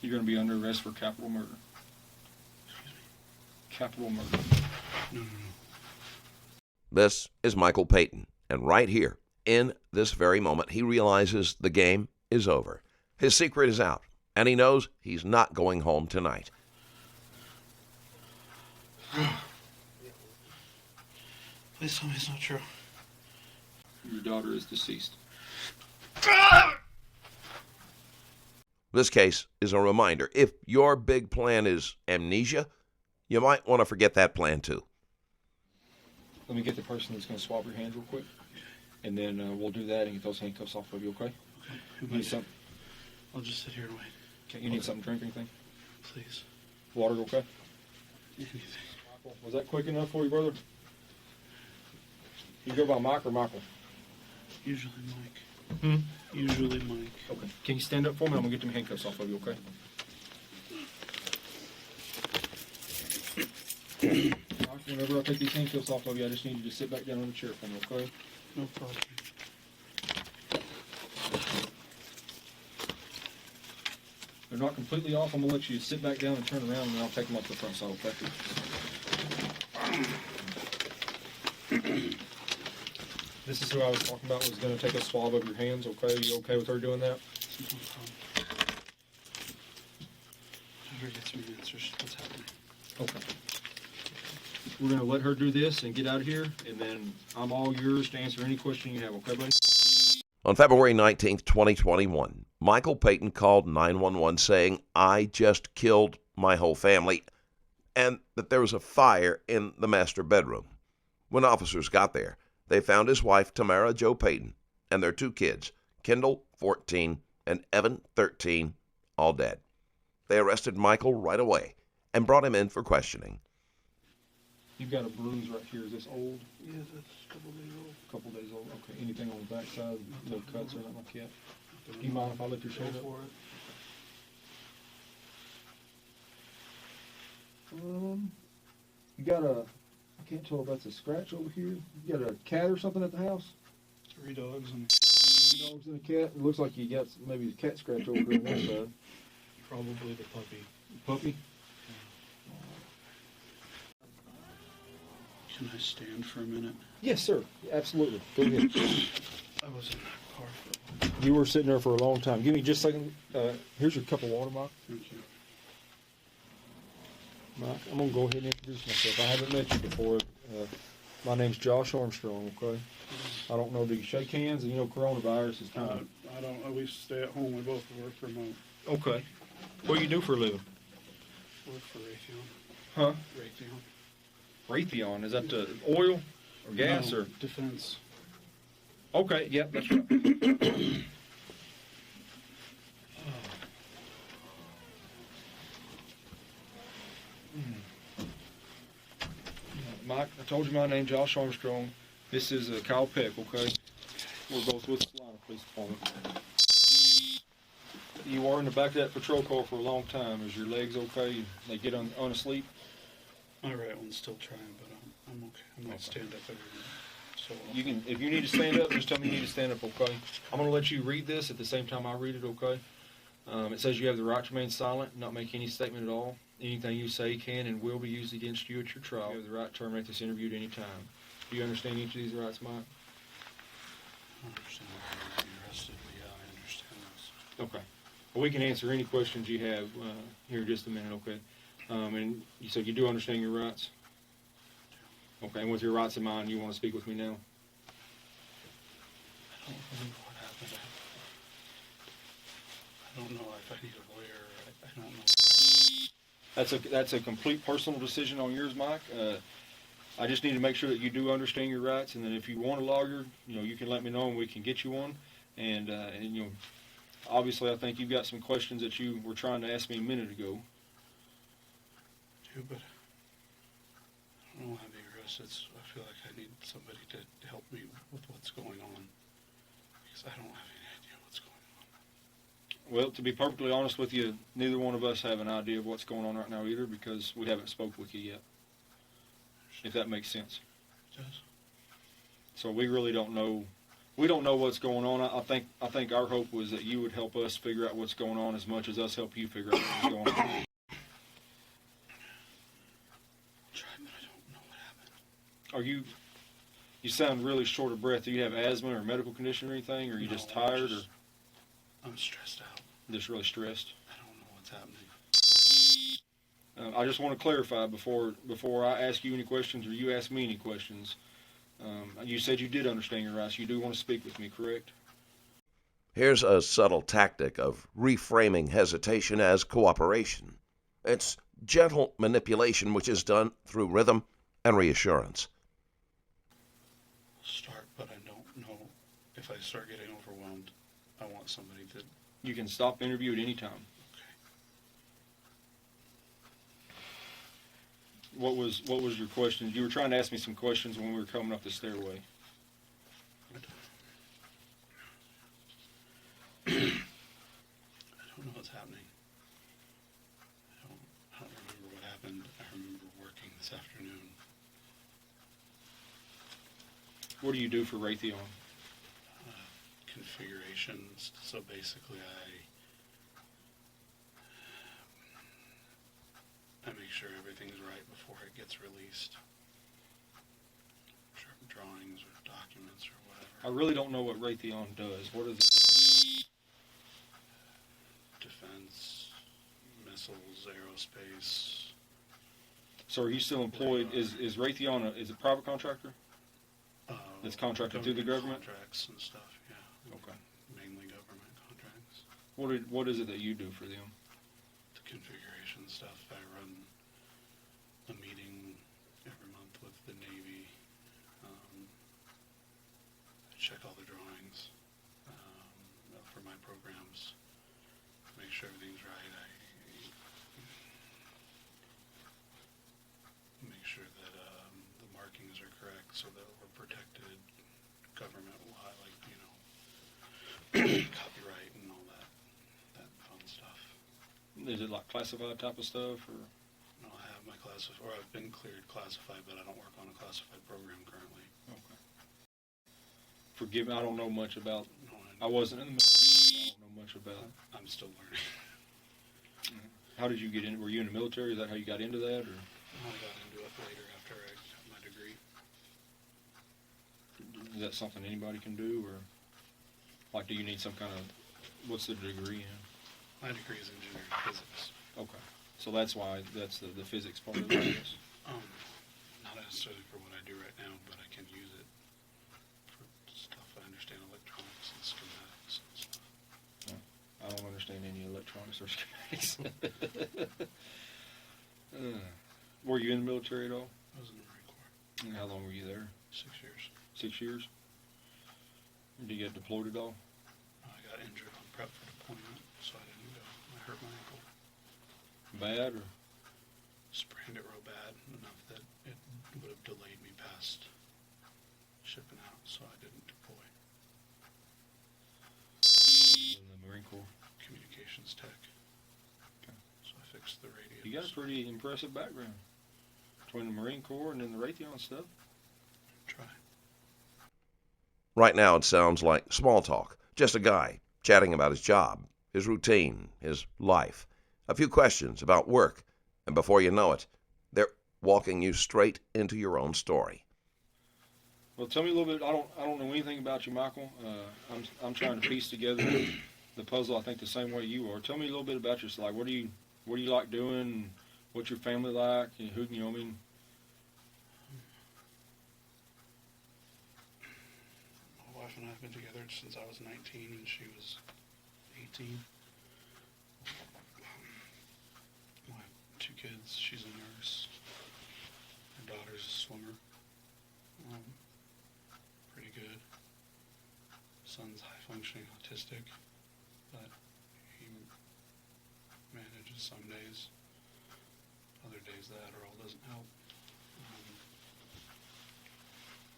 You're going to be under arrest for capital murder. Excuse me? Capital murder. No. This is Michael Paton, and right here, in this very moment, he realizes the game is over. His secret is out, and he knows he's not going home tonight. Please tell me it's not true. Your daughter is deceased. This case is a reminder. If your big plan is amnesia, you might want to forget that plan too. Let me get the person that's going to swab your hands real quick, and then we'll do that and get those handcuffs off of you, okay? Okay. You need something? I'll just sit here and wait. Okay, you need something to drink or anything? Please. Water, okay? Anything. Michael, was that quick enough for you, brother? You go by Mike or Michael? Usually Mike. Usually Mike. Okay. Can you stand up for me? I'm going to get them handcuffs off of you, okay? Mike, whenever I take these handcuffs off of you, I just need you to sit back down on the chair for me, okay? No problem. They're not completely off. I'm going to let you sit back down and turn around, and then I'll take them off the front side, okay? This is who I was talking about, was going to take a swab of your hands, okay? You okay with her doing that? No problem. Whatever gets me answers. What's happening? Okay. We're going to let her do this and get out of here, and then I'm all yours to answer any question you have, okay, buddy? On February 19th, 2021, Michael Paton called 911 saying, "I just killed my whole family," and that there was a fire in the master bedroom. When officers got there, they found his wife, Tamara Jo Paton, and their two kids, Kendall, 14, and Evan, 13, all dead. They arrested Michael right away and brought him in for questioning. You've got a bruise right here. Is this old? Yeah, that's a couple days old. A couple days old. Okay. Anything on the backside? No cuts or nothing like that? Do you mind if I lift your shoulder for it? You got a, I can't tell if that's a scratch over here. You got a cat or something at the house? 3 dogs and 3 dogs and a cat? It looks like you got maybe a cat scratch over here on that side. probably the puppy. Puppy? Can I stand for a minute? Yes, sir. Absolutely. Go ahead. I was in that car for a while. You were sitting there for a long time. Give me just a second. Here's your cup of water, Mike. Thank you. Mike, I'm going to go ahead and introduce myself. I haven't met you before. My name's Josh Armstrong, okay? I don't know, do you shake hands? And you know coronavirus is kind of... I don't. We stay at home. We both work remote. Okay. What do you do for a living? Work for Raytheon. Huh? Raytheon. Raytheon. Is that the oil or gas No, or... defense? Okay, yeah, that's right. Mike, I told you my name's Josh Armstrong. This is Kyle Peck, okay? We're both with the Atlanta Police Department. You are in the back of that patrol car for a long time. Is your legs okay? They get unasleep? My right one's still trying, but I'm okay. I might stand up every minute. So You can, if you need to stand up, just tell me you need to stand up, okay? I'm going to let you read this at the same time I read it, okay? It says you have the right to remain silent, not make any statement at all. Anything you say can and will be used against you at your trial. You have the right to terminate this interview at any time. Do you understand each of these rights, Mike? I understand that you're arrested, but yeah, I understand this. Okay. Well, we can answer any questions you have here in just a minute, okay? And you said you do understand your rights? Okay, and with your rights in mind, you want to speak with me now? I don't believe what happened. I don't know if I need a lawyer. I don't know. That's a complete personal decision on yours, Mike. I just need to make sure that you do understand your rights, and then if you want a lawyer, you can let me know and we can get you one. And obviously, I think you've got some questions that you were trying to ask me a minute ago. I do, but I don't want to be arrested. So I feel like I need somebody to help me with what's going on, because I don't have any idea what's going on. Well, to be perfectly honest with you, neither one of us have an idea of what's going on right now either, because we haven't spoke with you yet, if that makes sense. It does. So we really don't know we don't know what's going on. I think our hope was that you would help us figure out what's going on as much as us help you figure out what's going on. Tried, but I don't know what happened. You sound really short of breath. Do you have asthma or medical condition or anything, or are you No, just tired, or I'm stressed out. just really stressed? I don't know what's happening. I just want to clarify before I ask you any questions or you ask me any questions. You said you did understand your rights. You do want to speak with me, correct? Here's a subtle tactic of reframing hesitation as cooperation. It's gentle manipulation which is done through rhythm and reassurance. Start, but I don't know if I start getting overwhelmed. I want somebody to. You can stop the interview at any time. Okay. What was your question? You were trying to ask me some questions when we were coming up the stairway. I don't know what's happening. I don't remember what happened. I remember working this afternoon. What do you do for Raytheon? Configurations. So basically, I make sure everything's right before it gets released. Certain drawings or documents or whatever. I really don't know what Raytheon does. What is it? Defense, missiles, aerospace. So are you still employed? Is Raytheon is a private contractor? It's contracted through the government? Contracts and stuff, yeah. Okay. Mainly government contracts. What is it that you do for them? The configuration stuff. I run a meeting every month with the Navy. I check all the drawings for my programs. Make sure everything's right. I make sure that the markings are correct so that we're protected government-wide, like, copyright and all that fun stuff. Is it like classified type of stuff, or? No, I have my classified, or I've been cleared classified, but I don't work on a classified program currently. Okay. Forgive me, I don't know much about. No, I wasn't in the military. So I don't know much about. I'm still learning. How did you get in? Were you in the military? Is that how you got into that, or? I got into it later after I got my degree. Is that something anybody can do, or like, do you need some kind of, what's the degree in? My degree is engineering physics. Okay, so that's why that's the physics part of it, I guess. Not necessarily for what I do right now, but I can use it for stuff. I understand electronics and schematics and stuff. I don't understand any electronics or schematics. Were you in the military at all? I was in the Marine Corps. And how long were you there? 6 years. 6 years? Did you get deployed at all? I got injured on prep for deployment, so I didn't go. I hurt my ankle. Bad, or? Sprained it real bad, enough that it would have delayed me past shipping out, so I didn't deploy. In the Marine Corps. Communications tech. Okay. So I fixed the radios. You got a pretty impressive background between the Marine Corps and then the Raytheon stuff. Try. Right now it sounds like small talk, just a guy chatting about his job, his routine, his life, a few questions about work, and before you know it, they're walking you straight into your own story. Well, tell me a little bit. I don't know anything about you, Michael. I'm trying to piece together the puzzle. I think the same way you are. Tell me a little bit about yourself. Like, what do you like doing? What's your family like? And who, I mean. My wife and I have been together since I was 19 and she was 18. I have 2 kids. She's a nurse. Her daughter's a swimmer. Pretty good. Son's high-functioning autistic, but he manages some days. Other days that or all doesn't help.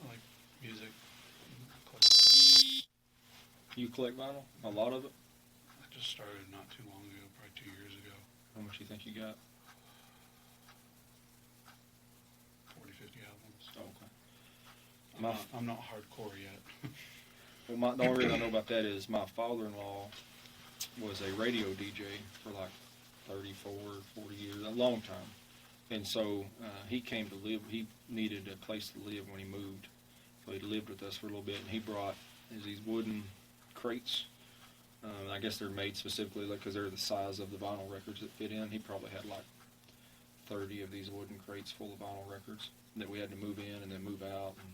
I like music. You collect vinyl? A lot of it? I just started not too long ago, probably 2 years ago. How much do you think you got? 40, 50 albums. Oh, okay. I'm not hardcore yet. Well, the only reason I know about that is my father-in-law was a radio DJ for like 34, 40 years, a long time. And so he came to live, he needed a place to live when he moved. So he lived with us for a little bit, and he brought these wooden crates. I guess they're made specifically because they're the size of the vinyl records that fit in. He probably had like 30 of these wooden crates full of vinyl records that we had to move in and then move out. And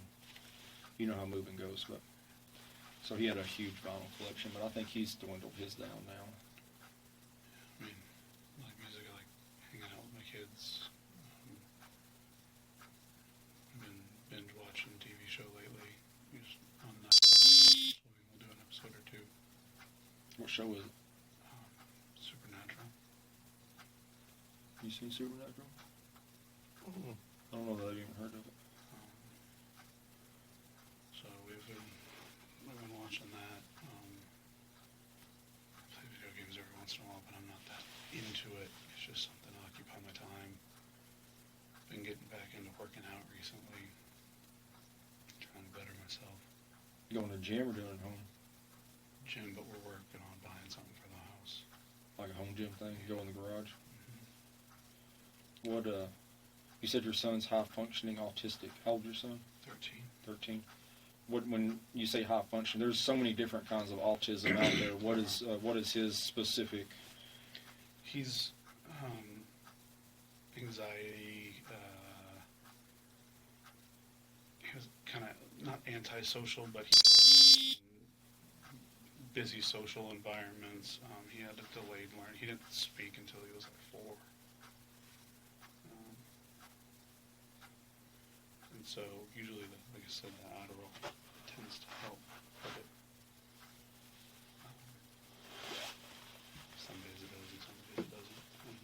you know how moving goes. But so he had a huge vinyl collection, but I think he's dwindled his down now. I mean, like music, I like hanging out with my kids. I've been binge watching a TV show lately. Just on Netflix. We'll do an episode or two. What show is it? Supernatural. You seen Supernatural? I don't know that I've even heard of it. So we've been watching that. Play video games every once in a while, but I'm not that into it. It's just something to occupy my time. Been getting back into working out recently. Trying to better myself. You going to the gym or doing it at home? Gym, but we're working on buying something for the house. Like a home gym thing? You go in the garage? Mm-hmm. What, you said your son's high-functioning autistic. How old is your son? 13. 13. When you say high-functioning, there's so many different kinds of autism out there. What is his specific? He's anxiety. He was kind of not antisocial, but he's in busy social environments. He had a delayed learning. He didn't speak until he was like 4. And so usually, like I said, the Adderall tends to help. But some days it does and some days it doesn't. And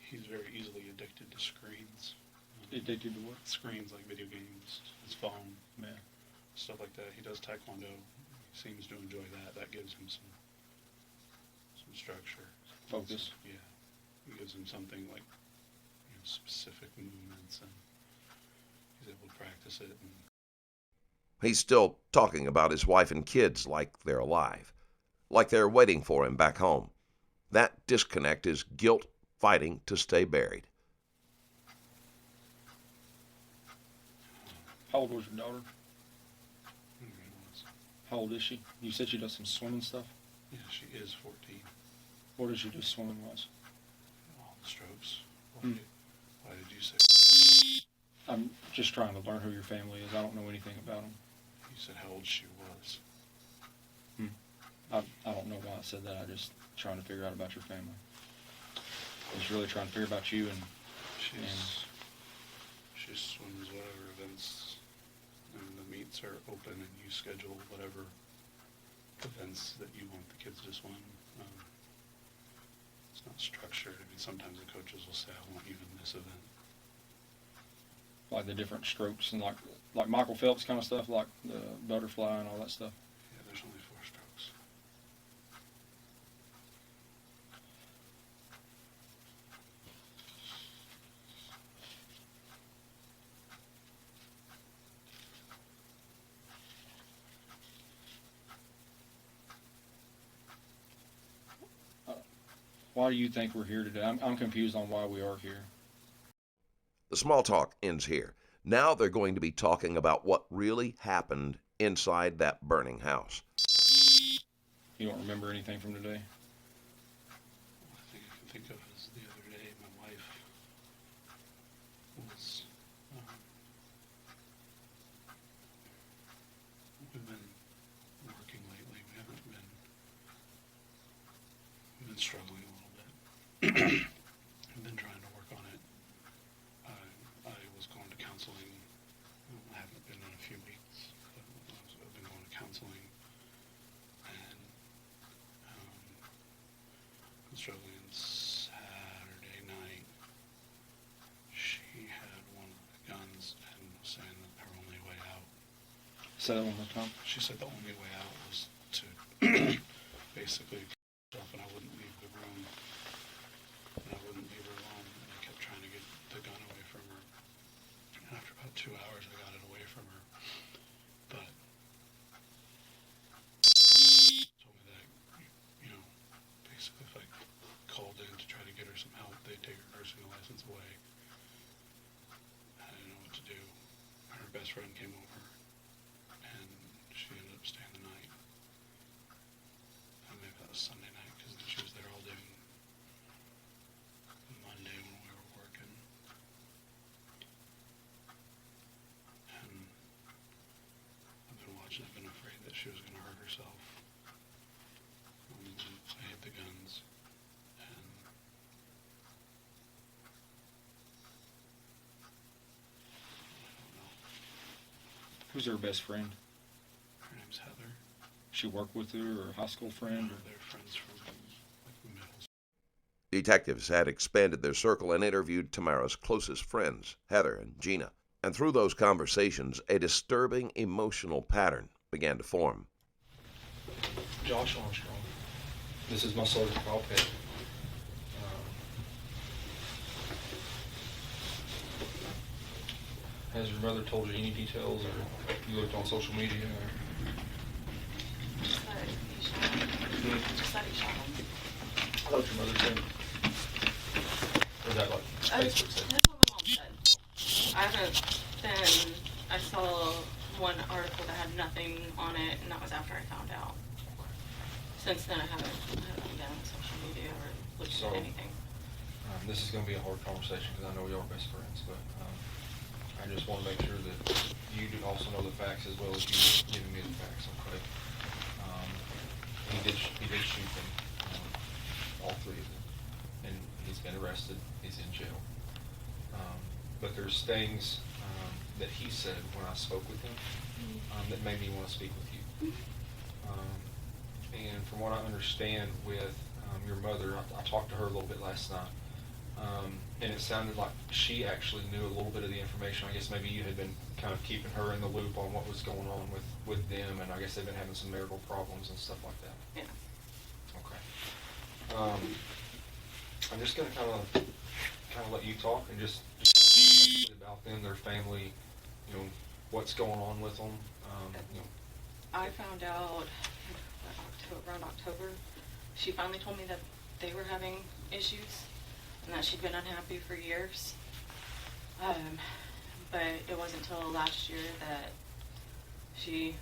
he's very easily addicted to screens. Addicted to what? Screens like video games, his phone, Yeah. stuff like that. He does taekwondo. He seems to enjoy that. That gives him some structure. Focus. Yeah. It gives him something like specific movements, and he's able to practice it. And He's still talking about his wife and kids like they're alive, like they're waiting for him back home. That disconnect is guilt fighting to stay buried. How old was your daughter? I don't know what's- How old is she? You said she does some swimming stuff. yeah, she is 14. What does she do swimming-wise? All the strokes. Hmm. Why did you say? I'm just trying to learn who your family is. I don't know anything about them. You said how old she was. I don't know why I said that. I just trying to figure out about your family. I was really trying to figure about you and She swims whatever events, and the meets are open, and you schedule whatever events that you want the kids to swim. It's not structured. I mean, sometimes the coaches will say, "I want you in this event." like the different strokes and like Michael Phelps kind of stuff, like the butterfly and all that stuff. Yeah, there's only 4 strokes. Why do you think we're here today? I'm confused on why we are here. The small talk ends here. Now they're going to be talking about what really happened inside that burning house. You don't remember anything from today? All I can think of is the other day, my wife was, we've been working lately. We've been struggling a little bit. I've been trying to work on it. I was going to counseling. I haven't been in a few weeks, but I've been going to counseling, and been struggling. Saturday night, she had one of the guns and was saying that her only way out. Say that one more time. She said the only way out was to basically herself, and I wouldn't leave the room. And I wouldn't leave her alone. And I kept trying to get the gun away from her. And after about 2 hours, I got it away from her. But her some help. They'd take her nursing license away. I didn't know what to do. Her best friend came over, and she ended up staying the night. Maybe that was Sunday night, because she was there all day Monday when we were working. And I've been watching. I've been afraid that she was going to hurt herself. I hit the guns, and I don't know. Who's her best friend? Her name's Heather. She worked with her, or a high school friend? Or? They're friends from like middle school. Detectives had expanded their circle and interviewed Tamara's closest friends, Heather and Gina. And through those conversations, a disturbing emotional pattern began to form. Josh Armstrong. This is my sergeant, Paul Paton. Has your mother told you any details, or you looked on social media? Just that he shot him. I thought your mother said. Or is that like Facebook said? That's what my mom said. I haven't been. I saw one article that had nothing on it, and that was after I found out. Since then, I haven't been on social media or looked at anything. This is going to be a hard conversation because I know we are best friends, but I just want to make sure that you do also know the facts as well as you giving me the facts. Okay. He did shoot them, all three of them, and he's been arrested. He's in jail. But there's things that he said when I spoke with him that made me want to speak with you. And from what I understand with your mother, I talked to her a little bit last night, and it sounded like she actually knew a little bit of the information. I guess maybe you had been kind of keeping her in the loop on what was going on with them, and I guess they've been having some marital problems and stuff like that. Yeah. Okay. I'm just going to kind of let you talk and just talk about them, their family, what's going on with them. I found out around October. She finally told me that they were having issues and that she'd been unhappy for years. But it wasn't until last year that she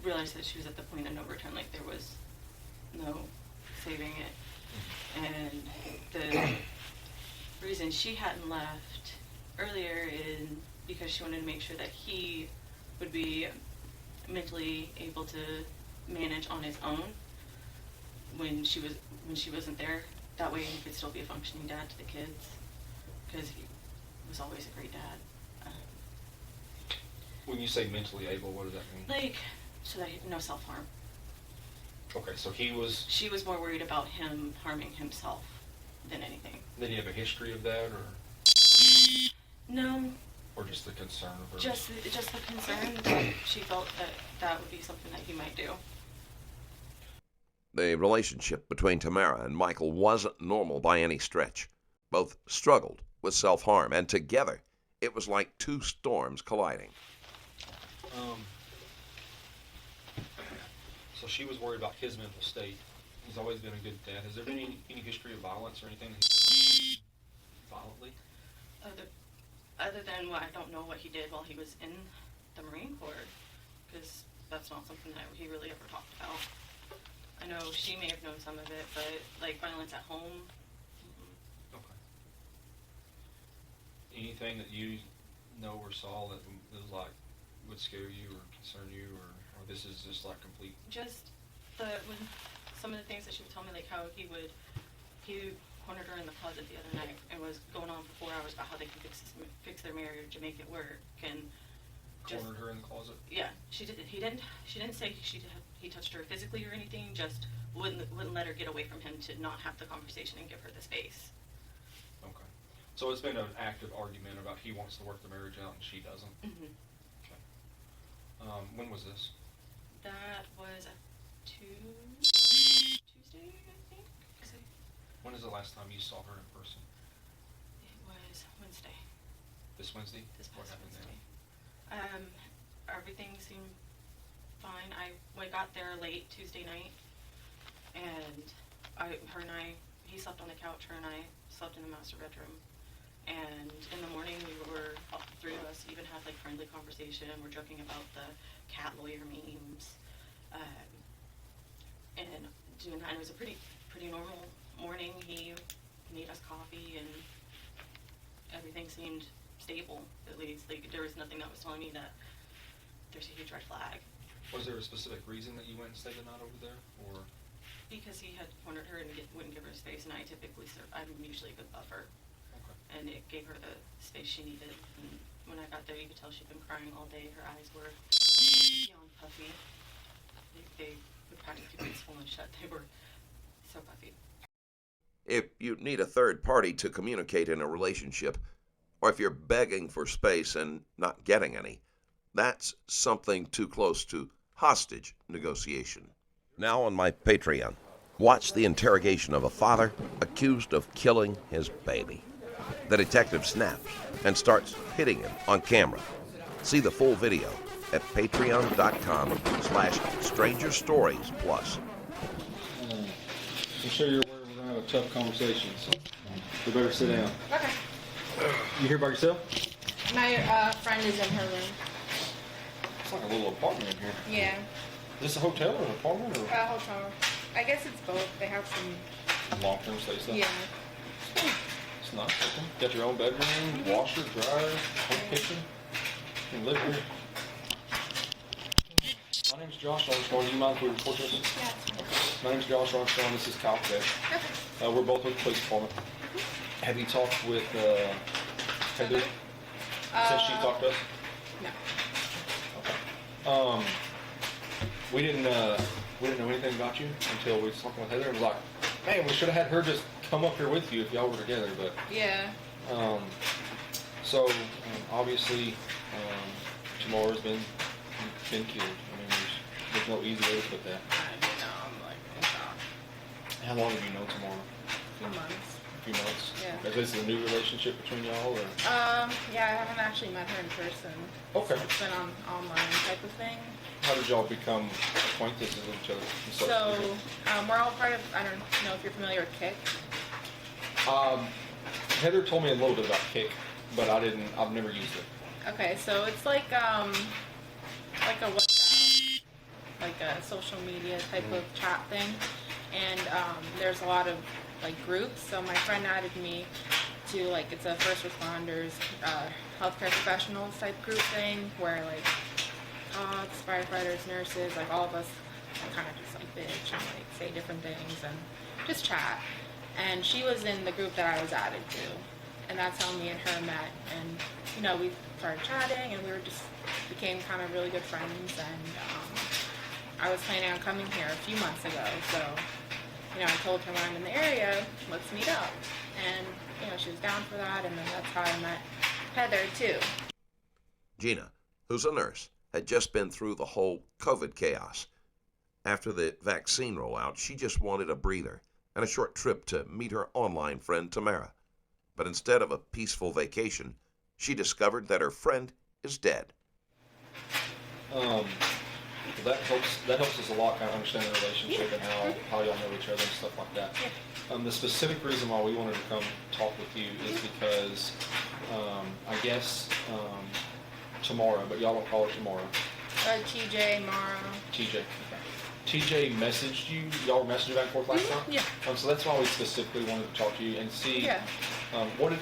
realized that she was at the point of no return, like there was no saving it. And the reason she hadn't left earlier is because she wanted to make sure that he would be mentally able to manage on his own when she wasn't there. That way he could still be a functioning dad to the kids, because he was always a great dad. When you say mentally able, what does that mean? Like, so that no self-harm. Okay, so She was more worried about him harming himself than anything. Did he have a history of that, or? No. Or just the concern of her? Just the concern that she felt that would be something that he might do. The relationship between Tamara and Michael wasn't normal by any stretch. Both struggled with self-harm, and together it was like two storms colliding. So she was worried about his mental state. He's always been a good dad. Has there been any history of violence or anything violently? Other than what I don't know what he did while he was in the Marine Corps, because that's not something that he really ever talked about. I know she may have known some of it, but like violence at home. Okay. Anything that you know or saw that was like would scare you or concern you, or this is just like complete? Just when some of the things that she would tell me, like how he cornered her in the closet the other night and was going on for 4 hours about how they can fix their marriage and make it work, and cornered her in the closet. Yeah, she didn't. She didn't say he touched her physically or anything. Just wouldn't let her get away from him to not have the conversation and give her the space. Okay, so it's been an active argument about he wants to work the marriage out and she doesn't. Mm-hmm. Okay. When was this? That was a Tuesday, I think. When is the last time you saw her in person? It was Wednesday. This Wednesday? This What past happened Wednesday. then? Everything seemed fine. I got there late Tuesday night, and her and I he slept on the couch, her and I slept in the master bedroom. And in the morning, all three of us even had like friendly conversation. We're joking about the cat lawyer memes, and doing that. And it was a pretty normal morning. He made us coffee, and everything seemed stable. At least, like there was nothing that was telling me that there's a huge red flag. Was there a specific reason that you went and stayed the night over there, or? Because he had cornered her and wouldn't give her space, and I typically I'm usually a good buffer. Okay. And it gave her the space she needed. And when I got there, you could tell she'd been crying all day. Her eyes were beyond puffy. They would practically be swollen shut. They were so puffy. If you need a third party to communicate in a relationship, or if you're begging for space and not getting any, that's something too close to hostage negotiation. Now on my Patreon, watch the interrogation of a father accused of killing his baby. The detective snaps and starts hitting him on camera. See the full video at patreon.com/strangerStoriesPlus. I'm sure you're aware we're going to have a tough conversation, so you better sit down. Okay. You here by yourself? My friend is in her room. It's like a little apartment in here. Yeah. Is this a hotel or an apartment or Hotel. I guess it's both. They have some. long-term stay stuff? Yeah. It's nice. Okay. Got your own bedroom, washer, dryer, whole kitchen. You can live here. My name's Josh Armstrong. Do you mind if we record this? Yeah. My name's Josh Armstrong. This is Kyle Fish. Okay. We're both with the police department. Have you talked with Heather since she talked to us? No. Okay. We didn't know anything about you until we was talking with Heather and was like, man, we should have had her just come up here with you if y'all were together. But Yeah. Obviously, Tamara's been killed. I mean, there's no easy way to put that. I know. I'm like, oh God. How long have you known Tamara? A few months. A few months. Yeah. Is this a new relationship between y'all, or? Yeah, I haven't actually met her in person. Okay. It's been on online type of thing. How did y'all become acquaintances with each other? and such? So, we're all part of, I don't know if you're familiar with Kik. Heather told me a little bit about Kik, but I've never used it. Okay, so it's like a WhatsApp, like a social media type of chat thing. And there's a lot of like groups. So my friend added me to like, it's a first responders, healthcare professionals type group thing where like cops, firefighters, nurses, like all of us kind of just like bitch and like say different things and just chat. And she was in the group that I was added to. And that's how me and her met. And, you know, we started chatting and we became kind of really good friends. And I was planning on coming here a few months ago. So, you know, I told her when I'm in the area, let's meet up. And, you know, she was down for that. And then that's how I met Heather, too. Gina, who's a nurse, had just been through the whole COVID chaos. After the vaccine rollout, she just wanted a breather and a short trip to meet her online friend Tamara. But instead of a peaceful vacation, she discovered that her friend is dead. That helps us a lot, kind of understand the relationship and how y'all know each other and stuff like that. Yeah. The specific reason why we wanted to come talk with you is because I guess Tamara, but y'all don't call her Tamara. TJ, Mara. TJ. TJ messaged you. Y'all were messaging back and forth last time. Yeah. So that's why we specifically wanted to talk to you and see. Yeah. What do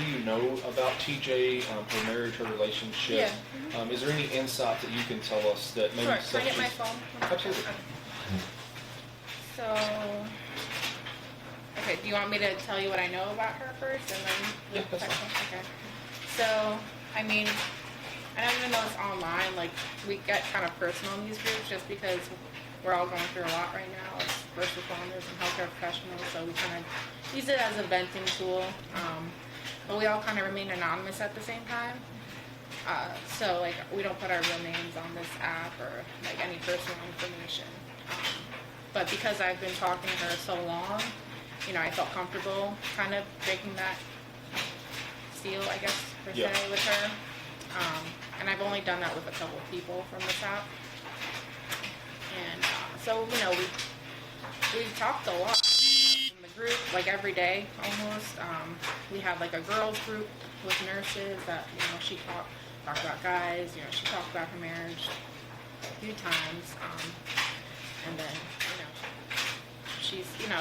you know about TJ, her marriage, her relationship? Yeah. Is there any insight that you can tell us that maybe? Sure. Can I get my phone? Absolutely. So, okay, do you want me to tell you what I know about her first and then? Yeah, that's fine. Okay. So, I mean, I don't even know it's online, like, we get kind of personal in these groups just because we're all going through a lot right now as first responders and healthcare professionals, so we kind of use it as a venting tool, but we all kind of remain anonymous at the same time. So, like, we don't put our real names on this app or, like, any personal information. But because I've been talking to her so long, you know, I felt comfortable kind of breaking that seal, I guess, per se, with her. And I've only done that with a couple of people from this app. And so, you know, we've talked a lot, you know, from the group, like every day almost. We had like a girls group with nurses that, she talked about guys, she talked about her marriage a few times. And then,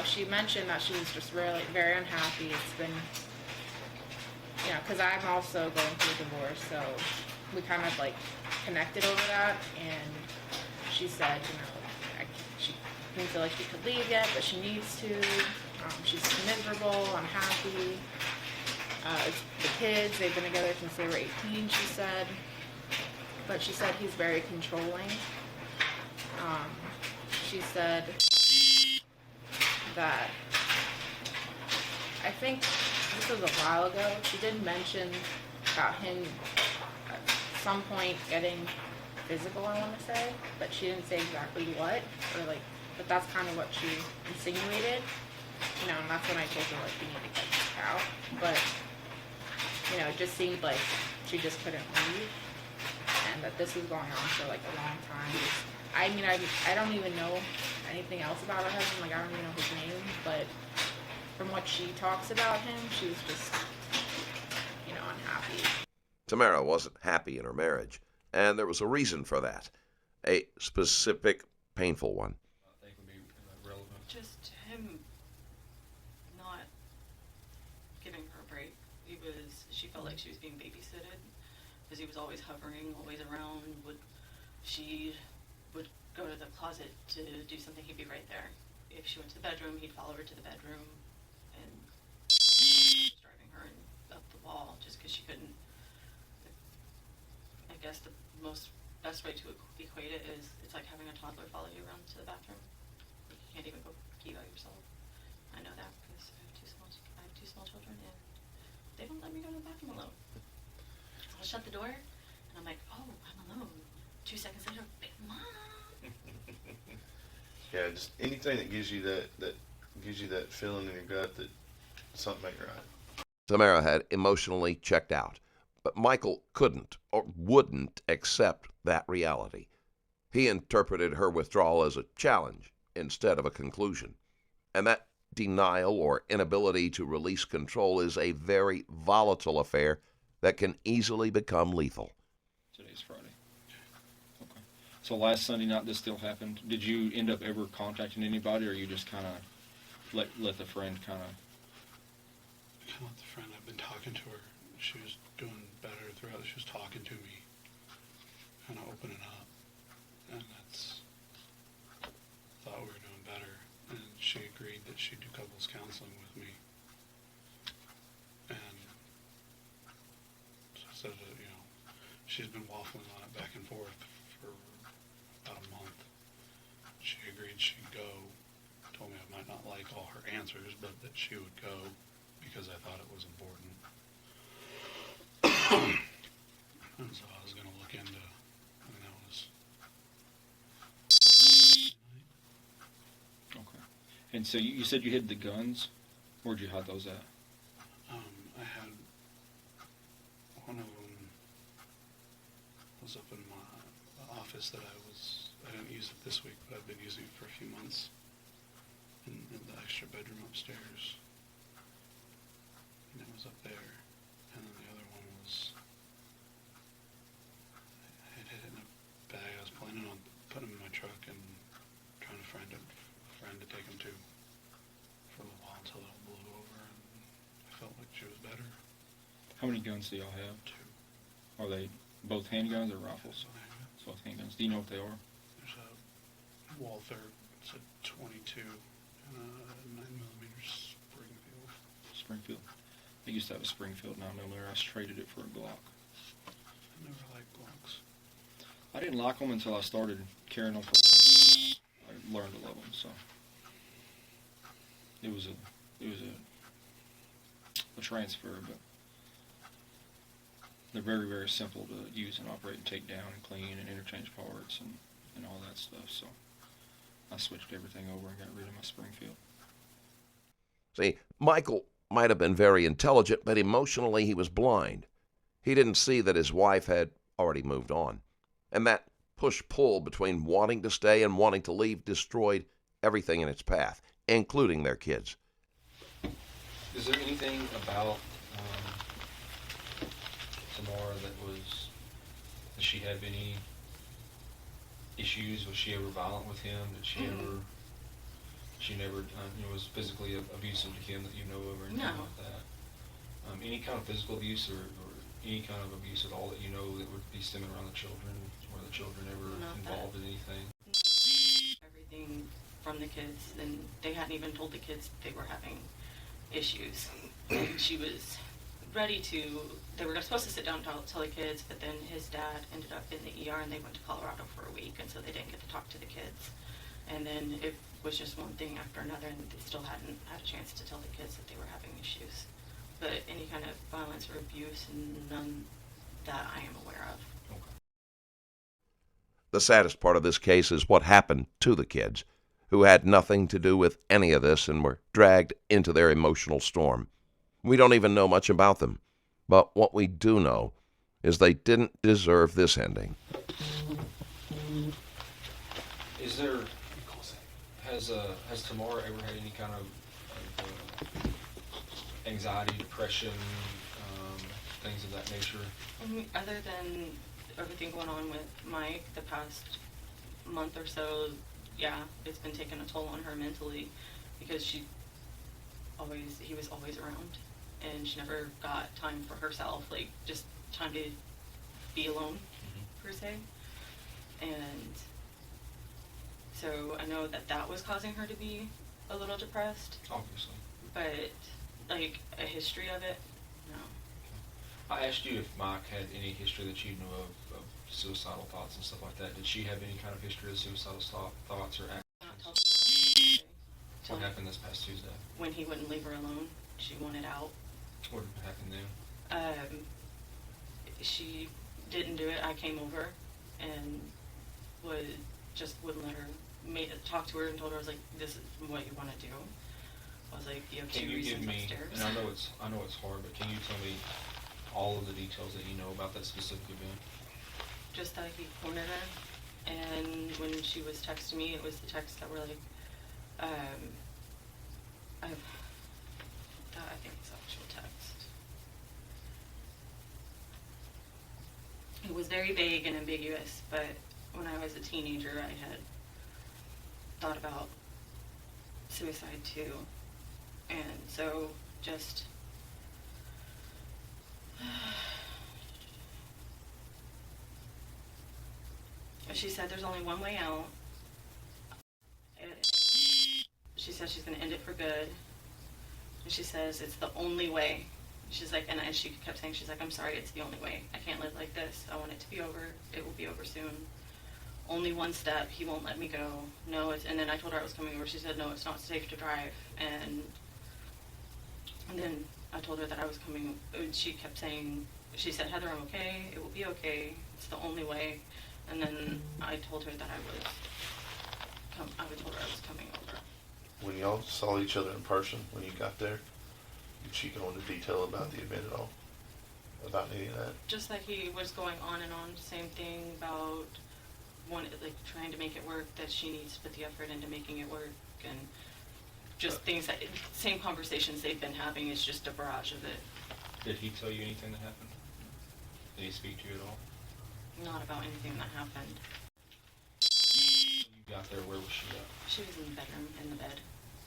she mentioned that she was just really very unhappy. It's been, because I'm also going through a divorce, so we kind of like connected over that. And she said, she didn't feel like she could leave yet, but she needs to. She's miserable, unhappy. The kids, they've been together since they were 18, she said. But she said he's very controlling. She said that, I think this was a while ago, she did mention about him at some point getting physical, I want to say, but she didn't say exactly what, but that's kind of what she insinuated, and that's when I told her, you need to get this out, but, it just seemed like she just couldn't leave, and that this was going on for, a long time. I don't even know anything else about her husband, I don't even know his name, but from what she talks about him, she was just, unhappy. Tamara wasn't happy in her marriage, and there was a reason for that, a specific, painful one. I think would be relevant. Just him not giving her a break. She felt like she was being babysitted because he was always hovering, always around. She would go to the closet to do something, he'd be right there. If she went to the bedroom, he'd follow her to the bedroom, and he was driving her up the wall just because she couldn't. I guess the best way to equate it is it's like having a toddler follow you around to the bathroom. You can't even go pee by yourself. I know that because I have two small children, and they don't let me go to the bathroom alone. I'll shut the door, and I'm like, oh, I'm alone. 2 seconds later, big mom. Yeah, just anything that gives you that feeling in your gut that something ain't right. Tamara had emotionally checked out, but Michael couldn't or wouldn't accept that reality. He interpreted her withdrawal as a challenge instead of a conclusion, and that denial or inability to release control is a very volatile affair that can easily become lethal. Today's Friday. Okay. So last Sunday night this still happened. Did you end up ever contacting anybody, or you just kind of let the friend kind of... Let the friend, I've been talking to her. She was doing better throughout. She was talking to me, kind of opening up, and thought we were doing better. And she agreed that she'd do couples counseling with me. And so I said that, she's been waffling on it back and forth for about a month. She agreed she'd go. Told me I might not like all her answers, but that she would go because I thought it was important. And so I was going to look into, that was... Okay. And so you said you hid the guns? Where'd you hide those at? I had one of them was up in my office that I didn't use it this week, but I've been using it for a few months in the extra bedroom upstairs. And it was up there. And then the other one was, I had it in a bag. I was planning on putting them in my truck and trying to find a friend to take them to for a little while until it all blew over, and I felt like she was better. How many guns do y'all have? 2. Are they both handguns or rifles? So It's both handguns. Do you know what they are? there's a Walther, it's a 22, and a 9mm Springfield. Springfield. I used to have a Springfield 9mm. I traded it for a Glock. I never liked Glocks. I didn't like them until I started carrying them. I learned to love them. So it was a transfer, but they're very, very simple to use and operate and take down and clean and interchange parts and all that stuff. So I switched everything over and got rid of my Springfield. See, Michael might have been very intelligent, but emotionally he was blind. He didn't see that his wife had already moved on. And that push-pull between wanting to stay and wanting to leave destroyed everything in its path, including their kids. Is there anything about Tamara did she have any issues? Was she ever violent with him? Did she ever, she never, was physically abusive to him that you know of or anything No. like that? Any kind of physical abuse or any kind of abuse at all that you know that would be stemming around the children? Were the children ever Not involved that. in anything? Everything from the kids, and they hadn't even told the kids they were having issues. And she was ready to, they were supposed to sit down and tell the kids, but then his dad ended up in the ER and they went to Colorado for a week, and so they didn't get to talk to the kids. And then it was just one thing after another, and they still hadn't had a chance to tell the kids that they were having issues. But any kind of violence or abuse, none that I am aware of. Okay. The saddest part of this case is what happened to the kids, who had nothing to do with any of this and were dragged into their emotional storm. We don't even know much about them, but what we do know is they didn't deserve this ending. Is there, has Tamara ever had any kind of anxiety, depression, things of that nature? Other than everything going on with Mike the past month or so, yeah, it's been taking a toll on her mentally, because he was always around, and she never got time for herself, like just time to be alone, per se. And so I know that was causing her to be a little depressed, Obviously. but like a history of it, no. I asked you if Mike had any history that you knew of suicidal thoughts and stuff like that. Did she have any kind of history of suicidal thoughts or Not actions? till What happened this past Tuesday? when he wouldn't leave her alone. She wanted out. What happened then? She didn't do it. I came over and wouldn't let her talk to her, and told her, I was like, this is what you want to do. I was like, you have Can two you give reasons me, upstairs. and I know it's hard, but can you tell me all of the details that you know about that specific event? Just that he cornered her, and when she was texting me, it was the texts that were like, I think it's actual text. It was very vague and ambiguous, but when I was a teenager, I had thought about suicide too, and so just she said there's only one way out. She says she's going to end it for good, and she says it's the only way. She's like, and she kept saying, she's like, I'm sorry, it's the only way. I can't live like this. I want it to be over. It will be over soon. Only one step. He won't let me go. No, and then I told her I was coming over. She said, no, it's not safe to drive. And then I told her that I was coming. She kept saying, she said, Heather, I'm okay. It will be okay. It's the only way. And then I told her that I told her I was coming over. When y'all saw each other in person, when you got there, did she go into detail about the event at all? About any of that? Just like he was going on and on, same thing about trying to make it work, that she needs to put the effort into making it work, and just things that, same conversations they've been having, is just a barrage of it. Did he tell you anything that happened? Did he speak to you at all? Not about anything that happened. When you got there, where was she at? She was in the bedroom, in the bed.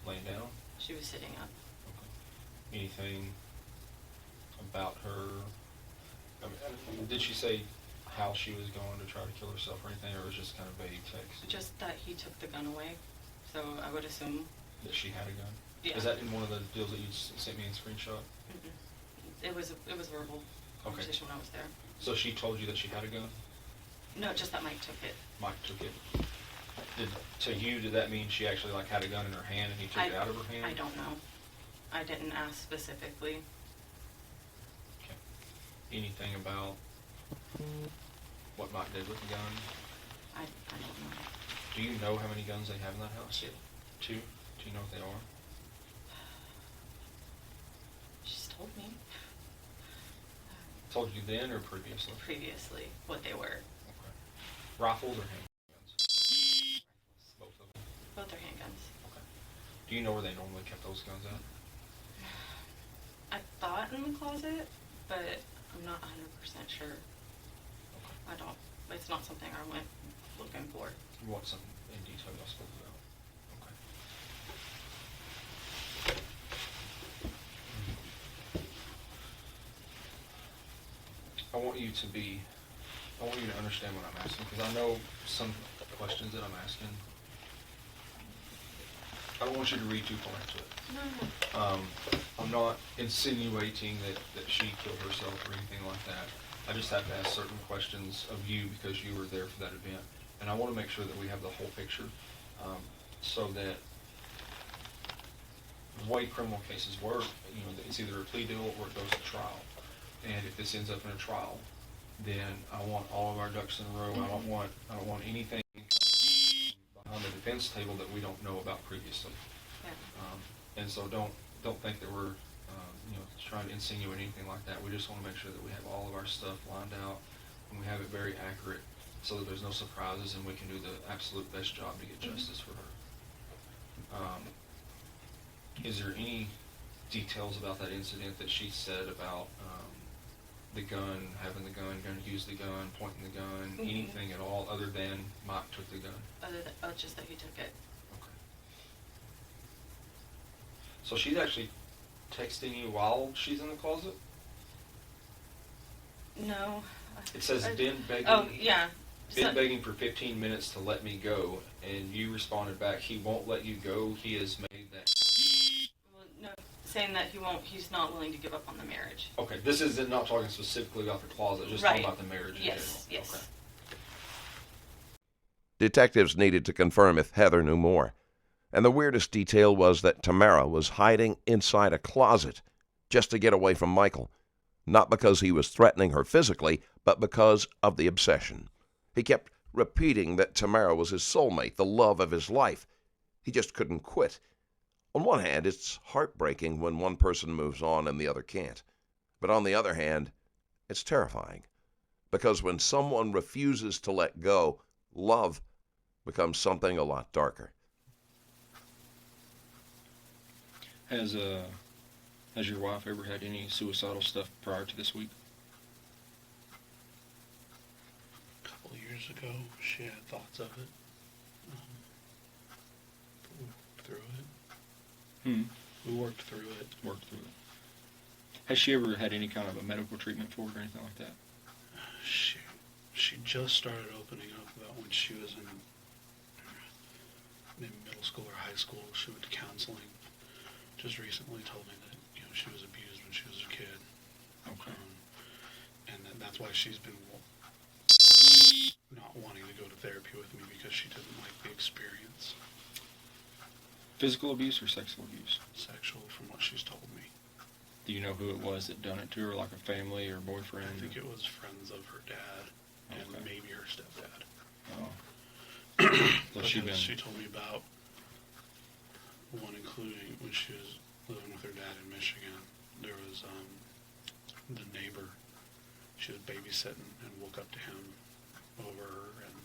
Laying down? She was sitting up. Okay. Anything about her? Did she say how she was going to try to kill herself or anything, or was it just kind of vague text? Just that he took the gun away, so I would assume. That she had a gun? Yeah. Is that in one of the deals that you sent me in screenshot? Mm-mm. It was verbal conversation when I was there. So she told you that she had a gun? No, just that Mike took it. Mike took it. To you, did that mean she actually had a gun in her hand and he took it out of her hand? I don't know. I didn't ask specifically. Okay. Anything about what Mike did with the gun? I don't know. Do you know how many guns they have in that house? 2. 2? Do you know what they are? She's told me Told you then or previously? previously what they were. Okay. Rifles or handguns? Both of them. Both are handguns. Okay. Do you know where they normally kept those guns at? closet, but I'm not 100% sure. It's not something I went looking for. You want some in detail I spoke about? Okay. I want you to understand what I'm asking, because I know some questions that I'm asking. I don't want you to read too far into it. No. I'm not insinuating that she killed herself or anything like that. I just have to ask certain questions of you because you were there for that event. And I want to make sure that we have the whole picture, so that the way criminal cases work, it's either a plea deal or it goes to trial. And if this ends up in a trial, then I want all of our ducks in a row. I don't want anything behind the defense table that we don't know about previously. Yeah. And so don't think that we're trying to insinuate anything like that. We just want to make sure that we have all of our stuff lined out and we have it very accurate, so that there's no surprises and we can do the absolute best job to get justice for her. Is there any details about that incident that she said about the gun, having the gun, going to use the gun, pointing the gun, anything at all other than Mike took the gun? Just that he took it. Okay. So she's actually texting you while she's in the closet? No. It says been begging. Oh, yeah. Been begging for 15 minutes to let me go, and you responded back, he won't let you go. He has made that. Well, no, saying that he's not willing to give up on the marriage. Okay, this is not talking specifically about the closet, just Right. talking about the marriage in Yes, general. yes. Okay. Detectives needed to confirm if Heather knew more. And the weirdest detail was that Tamara was hiding inside a closet just to get away from Michael. Not because he was threatening her physically, but because of the obsession. He kept repeating that Tamara was his soulmate, the love of his life. He just couldn't quit. On one hand, it's heartbreaking when one person moves on and the other can't. But on the other hand, it's terrifying. Because when someone refuses to let go, love becomes something a lot darker. Has your wife ever had any suicidal stuff prior to this week? A couple of years ago, she had thoughts of it. But we worked through it. We worked through it. Worked through it. Has she ever had any kind of a medical treatment for it or anything like that? She just started opening up about when she was in maybe middle school or high school. She went to counseling. Just recently told me that she was abused when she was a kid. Okay. And that's why she's been not wanting to go to therapy with me, because she didn't like the experience. Physical abuse or sexual abuse? Sexual, from what she's told me. Do you know who it was that done it to her, like a family or boyfriend? I think it was friends of her dad and Okay. maybe her stepdad. Oh. So She told me about one, including when she was living with her dad in Michigan. There was the neighbor. She was babysitting and woke up to him over her, and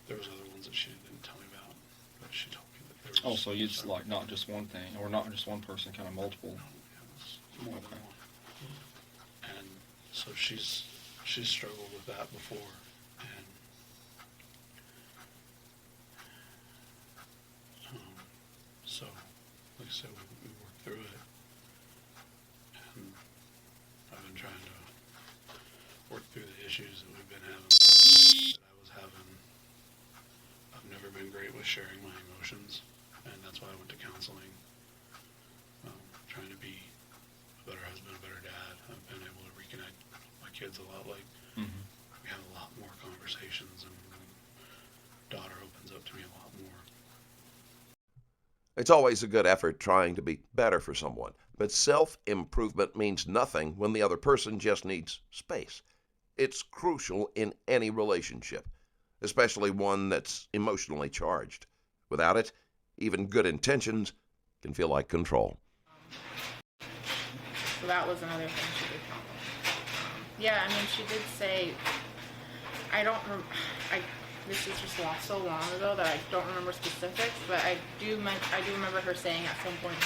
there was other ones that she didn't tell me about, but she told me that there was. Oh, so it's like not just one thing, or not just one person, kind of multiple. No, it was more than Okay. one. And so she's struggled with that before, and so, like I said, we worked through it, and I've been trying to work through the issues that we've been having, that I was having. I've never been great with sharing my emotions, and that's why I went to counseling, trying to be a better husband, a better dad. I've been able to reconnect with my kids a lot. Like, we have a lot more conversations, and daughter opens up to me a lot more. It's always a good effort trying to be better for someone, but self-improvement means nothing when the other person just needs space. It's crucial in any relationship, especially one that's emotionally charged. Without it, even good intentions can feel like control. So that was another thing she did tell me. Yeah, I mean, she did say, this is just so long ago that I don't remember specifics, but I do remember her saying at some point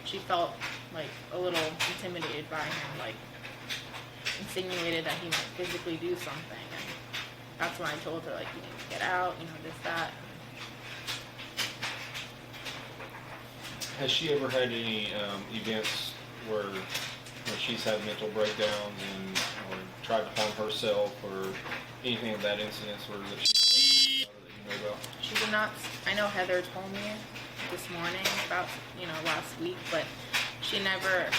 she felt like a little intimidated by him, like insinuated that he might physically do something, and that's when I told her, like, you need to get out, you know, this, that. Has she ever had any events where she's had mental breakdowns and or tried to harm herself or anything of that incident or that she's that you know about? She did not. I know Heather told me this morning about, you know, last week, but she never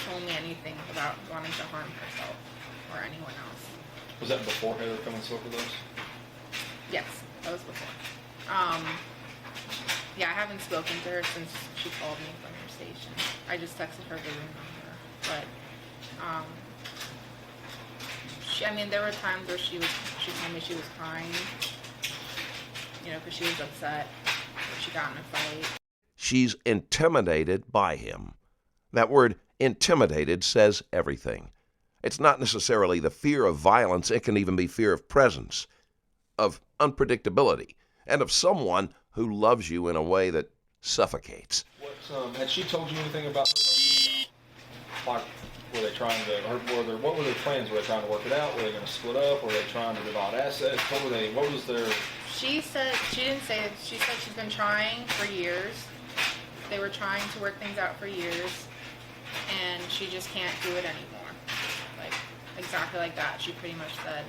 told me anything about wanting to harm herself or anyone else. Was that before Heather come and spoke with us? Yes, that was before. Yeah, I haven't spoken to her since she called me from her station. I just texted her the room number, but I mean, there were times where she told me she was crying, you know, because she was upset that she got in a fight. She's intimidated by him. That word intimidated says everything. It's not necessarily the fear of violence. It can even be fear of presence, of unpredictability, and of someone who loves you in a way that suffocates. Had she told you anything about like, were they trying to, what were their plans? Were they trying to work it out? Were they going to split up? Were they trying to divide assets? What was their... She said, she didn't say it, she said she's been trying for years. They were trying to work things out for years, and she just can't do it anymore. Like, exactly like that, she pretty much said.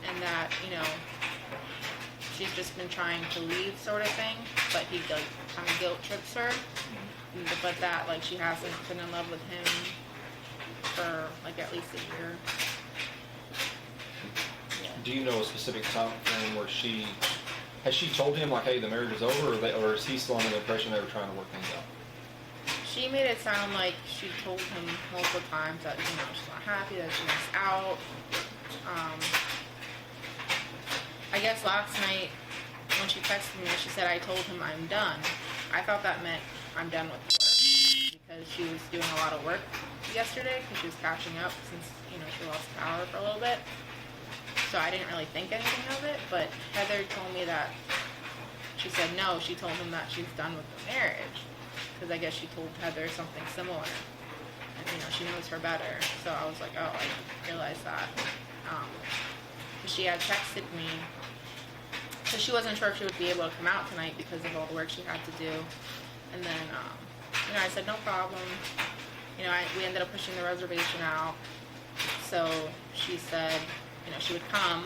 And that, you know, she's just been trying to leave, sort of thing, but he, like, kind of guilt trips her. But that, like, she hasn't been in love with him for, like, at least a year. Yeah. Do you know a specific time frame where has she told him, like, hey, the marriage is over, or is he still under the impression they were trying to work things out? She made it sound like she told him multiple times that, you know, she's not happy, that she wants out. I guess last night when she texted me, she said, I told him I'm done. I thought that meant I'm done with work, because she was doing a lot of work yesterday because she was catching up since, you know, she lost power for a little bit. So I didn't really think anything of it, but Heather told me that she said no, she told him that she's done with the marriage, because I guess she told Heather something similar, and, you know, she knows her better. So I was like, oh, I didn't realize that. She had texted me, so she wasn't sure if she would be able to come out tonight because of all the work she had to do. And then, you know, I said, no problem. You know, we ended up pushing the reservation out. So she said, you know, she would come.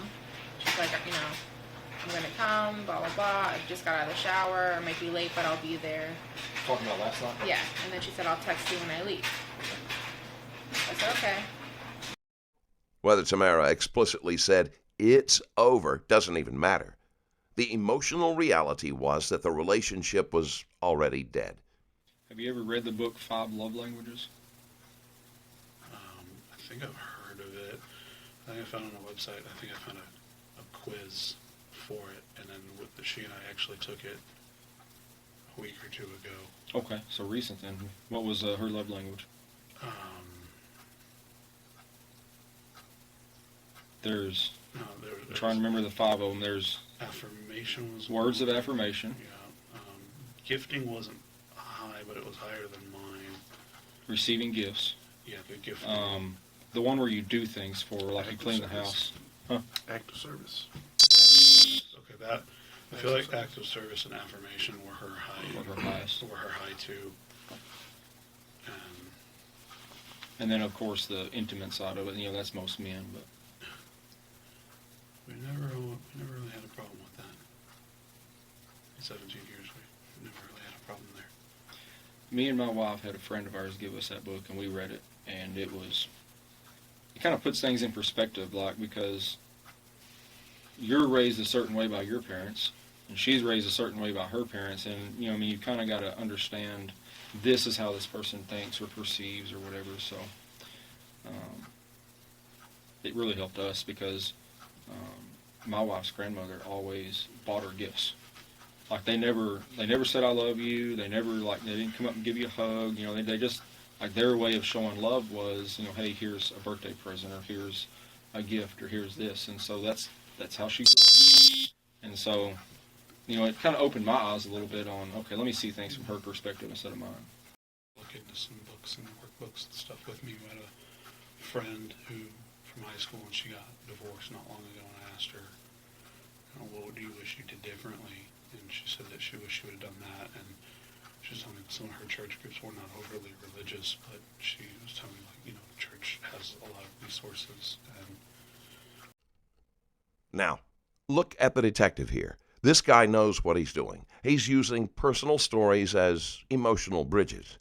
She's like, you know, I'm going to come, blah, blah, blah. I just got out of the shower. I might be late, but I'll be there. Talking about last night? Yeah. And then she said, I'll text you when I leave. I said, okay. Whether Tamara explicitly said, it's over, doesn't even matter. The emotional reality was that the relationship was already dead. Have you ever read the book 5 Love Languages? I think I've heard of it. I think I found it on a website. I think I found a quiz for it, and then she and I actually took it a week or two ago. Okay, so recent then. What was her love language? I'm trying to remember the 5 of them. There's affirmation was words one. of affirmation. Yeah. Gifting wasn't high, but it was higher than mine. Receiving gifts. Yeah, good gifting. The one where you do things for, like you clean the house. Huh? Act of service. Okay, that I feel like active service and affirmation were her high. Were her highest. Were her high too. And then, of course, the intimate side of it. You know, that's most men, but. We never really had a problem with that. In 17 years, we never really had a problem there. Me and my wife had a friend of ours give us that book, and we read it, and it kind of puts things in perspective, like, because you're raised a certain way by your parents, and she's raised a certain way by her parents, and, you know, I mean, you kind of got to understand this is how this person thinks or perceives or whatever, so it really helped us because my wife's grandmother always bought her gifts. Like they never said I love you. They didn't come up and give you a hug. You know, they just, like, their way of showing love was, you know, hey, here's a birthday present, or here's a gift, or here's this. And so that's how she grew up. And so, you know, it kind of opened my eyes a little bit on, okay, let me see things from her perspective instead of mine. look into some books and workbooks and stuff with me. We had a friend who, from high school, and she got divorced not long ago, and I asked her, what do you wish you did differently? And she said that she wished she would have done that, and she was telling me that some of her church groups were not overly religious, but she was telling me, like, the church has a lot of resources. And Now, look at the detective here. This guy knows what he's doing. He's using personal stories as emotional bridges.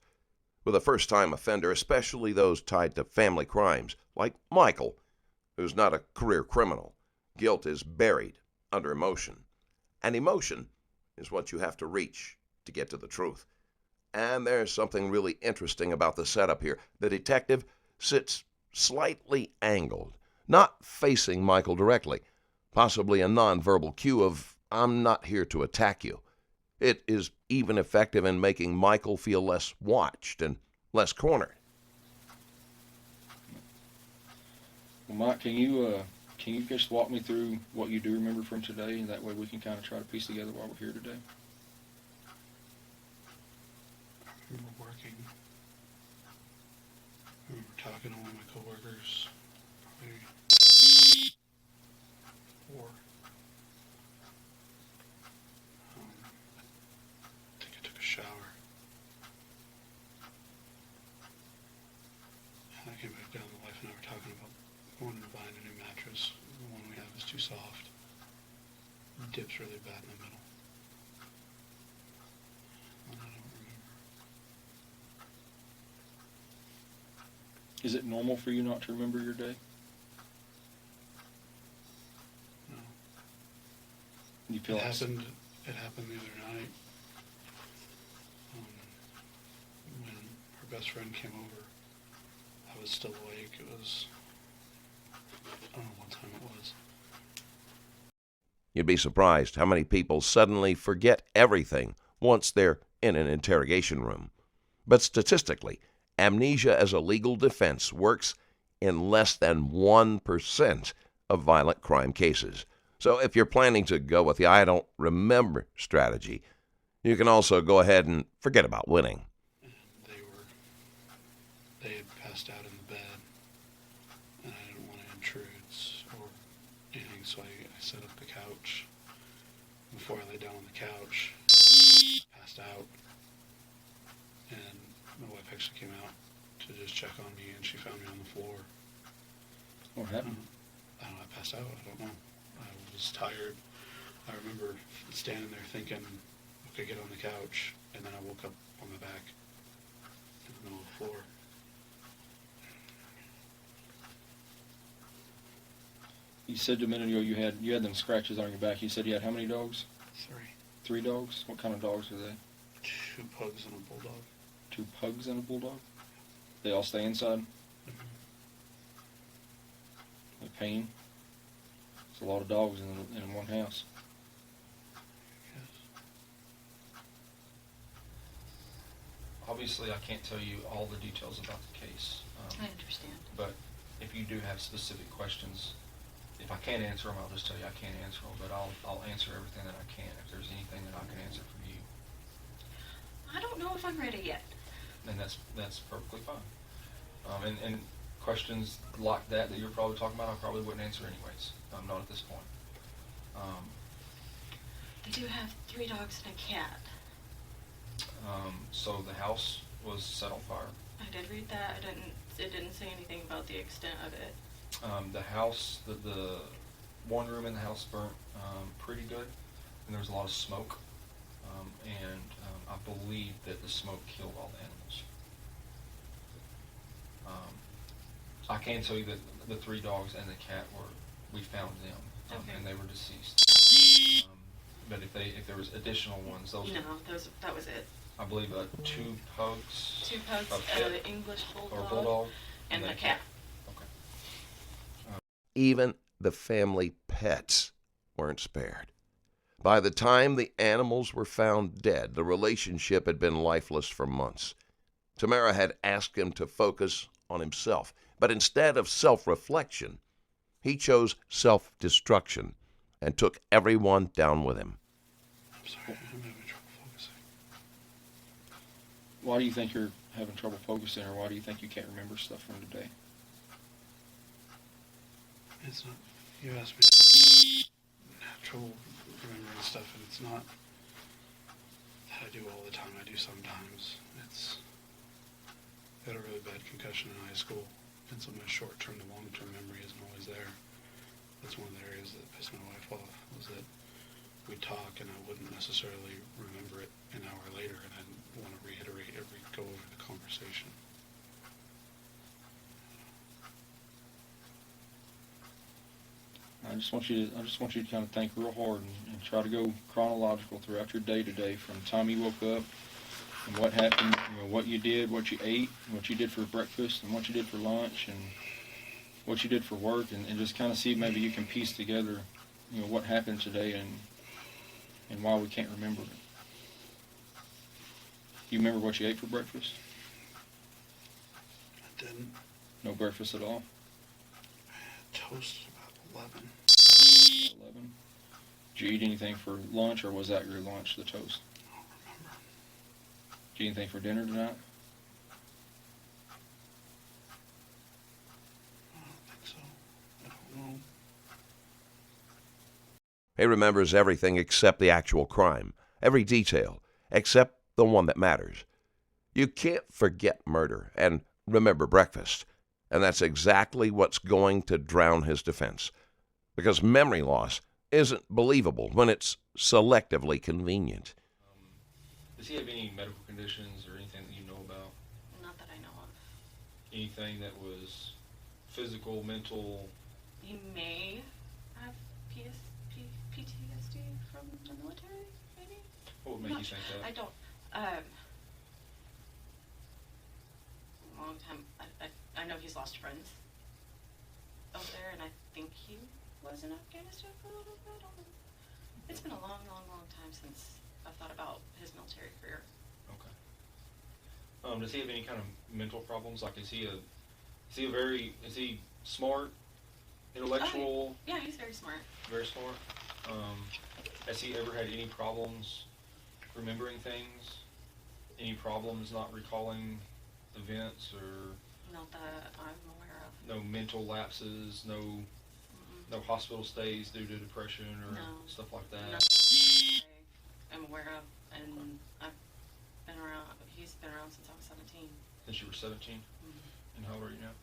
With a first-time offender, especially those tied to family crimes, like Michael, who's not a career criminal, guilt is buried under emotion. And emotion is what you have to reach to get to the truth. And there's something really interesting about the setup here. The detective sits slightly angled, not facing Michael directly, possibly a nonverbal cue of, I'm not here to attack you. It is even effective in making Michael feel less watched and less cornered. Well, Mike, can you just walk me through what you do remember from today, and that way we can kind of try to piece together why we're here today? I remember working. I remember talking to one of my coworkers, probably 4. I think I took a shower. And I came back down. The wife and I were talking about wanting to buy a new mattress. The one we have is too soft. It dips really bad in the middle. And I don't remember. Is it normal for you not to remember your day? No. You feel It like happened the other night. When her best friend came over, I was still awake. It was, I don't know what time it was. You'd be surprised how many people suddenly forget everything once they're in an interrogation room. But statistically, amnesia as a legal defense works in less than 1% of violent crime cases. So if you're planning to go with the I don't remember strategy, you can also go ahead and forget about winning. And they had passed out in the bed, and I didn't want to intrude or anything, so I set up the couch. Before I lay down on the couch, passed out, and my wife actually came out to just check on me, and she found me on the floor. what happened? I don't know, I passed out, I don't know. I was tired. I remember standing there thinking, okay, get on the couch, and then I woke up on my back in the middle of the floor. You said a minute ago you had them scratches on your back. You said you had how many dogs? 3. 3 dogs? What kind of dogs are they? 2 pugs and a bulldog. 2 pugs and a bulldog? They all stay inside? Mm-hmm. The pain? It's a lot of dogs in one house. Yes. Obviously, I can't tell you all the details about the case. I understand. But if you do have specific questions, if I can't answer them, I'll just tell you I can't answer them. But I'll answer everything that I can. If there's anything that I can answer for you, I don't know if I'm ready yet. then that's perfectly fine. And questions like that you're probably talking about, I probably wouldn't answer anyways. Not at this point. I do have 3 dogs and a cat. So the house was set on fire. I did read that. It didn't say anything about the extent of it. The house, the one room in the house burnt pretty good, and there was a lot of smoke. I believe that the smoke killed all the animals. I can tell you that the 3 dogs and the cat we found them, Okay. and they were deceased. But if there was additional ones, those No, that was it. I believe 2 pugs, 2 pugs, a pit, an English or bulldog, bulldog, and then a cat. Okay. Even the family pets weren't spared. By the time the animals were found dead, the relationship had been lifeless for months. Tamara had asked him to focus on himself, but instead of self-reflection, he chose self-destruction and took everyone down with him. I'm sorry, I'm having trouble focusing. Why do you think you're having trouble focusing, or why do you think you can't remember stuff from today? It's not, you asked me, I have trouble remembering stuff, and it's not that I do all the time. I do sometimes. I had a really bad concussion in high school, and so my short-term to long-term memory isn't always there. That's one of the areas that pissed my wife off, was that we'd talk and I wouldn't necessarily remember it an hour later, and I didn't want to reiterate go over the conversation. I just want you to kind of think real hard and try to go chronological throughout your day today, from the time you woke up and what happened, what you did, what you ate, what you did for breakfast, and what you did for lunch, and what you did for work, and just kind of see if maybe you can piece together, what happened today and why we can't remember it. You remember what you ate for breakfast? I didn't. No breakfast at all? I had toast at about 11. 11. Did you eat anything for lunch, or was that your lunch, the toast? I don't remember. Did you eat anything for dinner tonight? I don't think so. I don't know. He remembers everything except the actual crime, every detail, except the one that matters. You can't forget murder and remember breakfast, and that's exactly what's going to drown his defense, because memory loss isn't believable when it's selectively convenient. Does he have any medical conditions or anything that you know about? Not that I know of. Anything that was physical, mental? He may have PTSD from the military, maybe? What would make you think that? I don't. Long time. I know he's lost friends out there, and I think he was in Afghanistan for a little bit. It's been a long, long, long time since I've thought about his military career. Okay. Does he have any kind of mental problems? Like, is he smart, intellectual? Yeah, he's very smart. Very smart. Has he ever had any problems remembering things? Any problems not recalling events, or Not that I'm aware of. no mental lapses, no hospital stays due to depression or No. stuff like that? No, I'm aware of, and I've been around. He's been around since I was 17. Since you were 17? Mm-hmm. And how old are you now?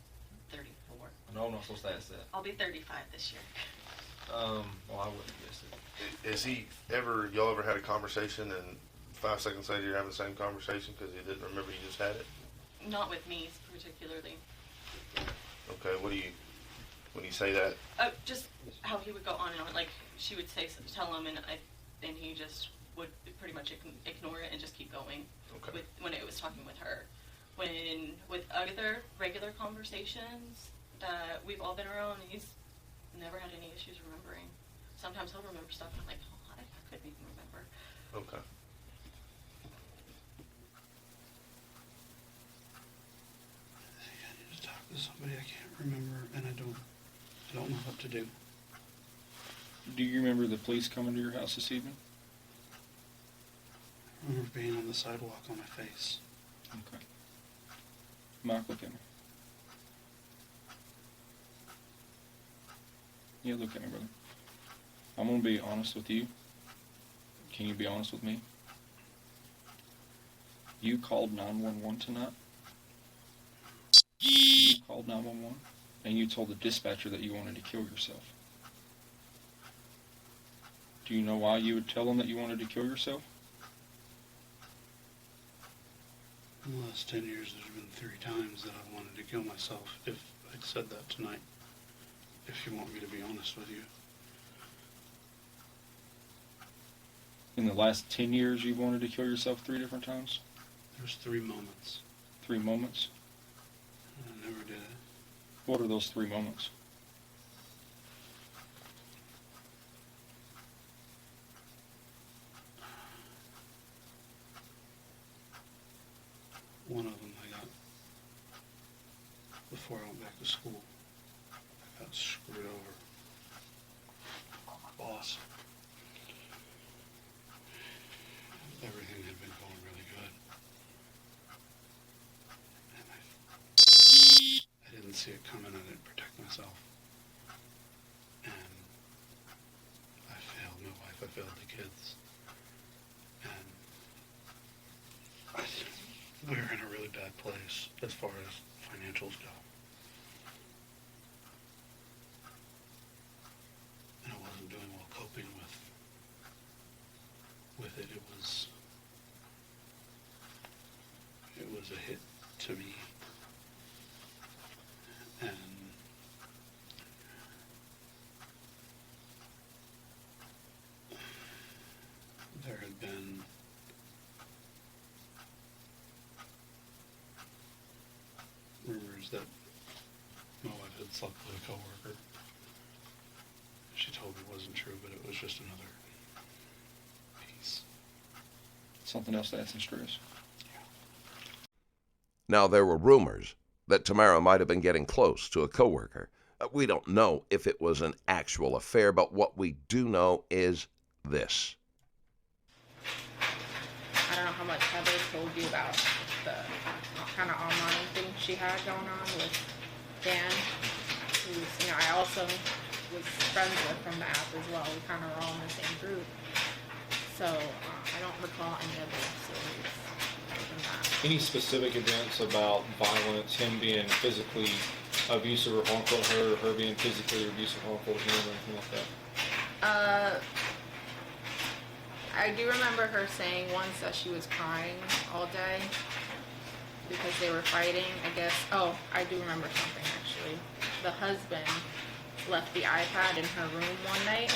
34. No, I'm not supposed to ask that. I'll be 35 this year. Well, I wouldn't have guessed it. Is y'all ever had a conversation and 5 seconds later you're having the same conversation because you didn't remember you just had it? Not with me particularly. Okay, when you say that? Just how he would go on and on. Like, she would tell him, and he just would pretty much ignore it and just keep going. Okay. When it was talking with her. With other regular conversations that we've all been around, he's never had any issues remembering. Sometimes he'll remember stuff, and I'm like, oh, I couldn't even remember. Okay. I need to talk to somebody. I can't remember, and I don't know what to do. Do you remember the police coming to your house this evening? I remember being on the sidewalk on my face. Okay. Mike, look at me. Yeah, look at me, brother. I'm going to be honest with you. Can you be honest with me? You called 911 tonight? You called 911? And you told the dispatcher that you wanted to kill yourself. Do you know why you would tell them that you wanted to kill yourself? In the last 10 years, there's been 3 times that I wanted to kill myself. If I'd said that tonight, if you want me to be honest with you. In the last 10 years, you've wanted to kill yourself 3 different times? There's 3 moments. 3 moments? And I never did it. What are those 3 moments? One of them I got, before I went back to school, I got screwed over. Boss. Everything had been going really good. see it coming. I didn't protect myself. And I failed my wife. I failed the kids. And we were in a really bad place as far as financials go. And I wasn't doing well coping with it. It was a hit to me. And there had been rumors that my wife had slept with a coworker. She told me it wasn't true, but it was just another piece. Something else to add some stress. Now, there were rumors that Tamara might have been getting close to a coworker. We don't know if it was an actual affair, but what we do know is this. I don't know how much Heather told you about the kind of online thing she had going on with Dan, who's, you know, I also was friends with from the app as well. We kind of were all in the same group. So I don't recall any other stories other than that. Any specific events about violence, him being physically abusive or harmful to her, or her being physically abusive or harmful to him, or anything like that? I do remember her saying once that she was crying all day because they were fighting, I guess. Oh, I do remember something actually. The husband left the iPad in her room one night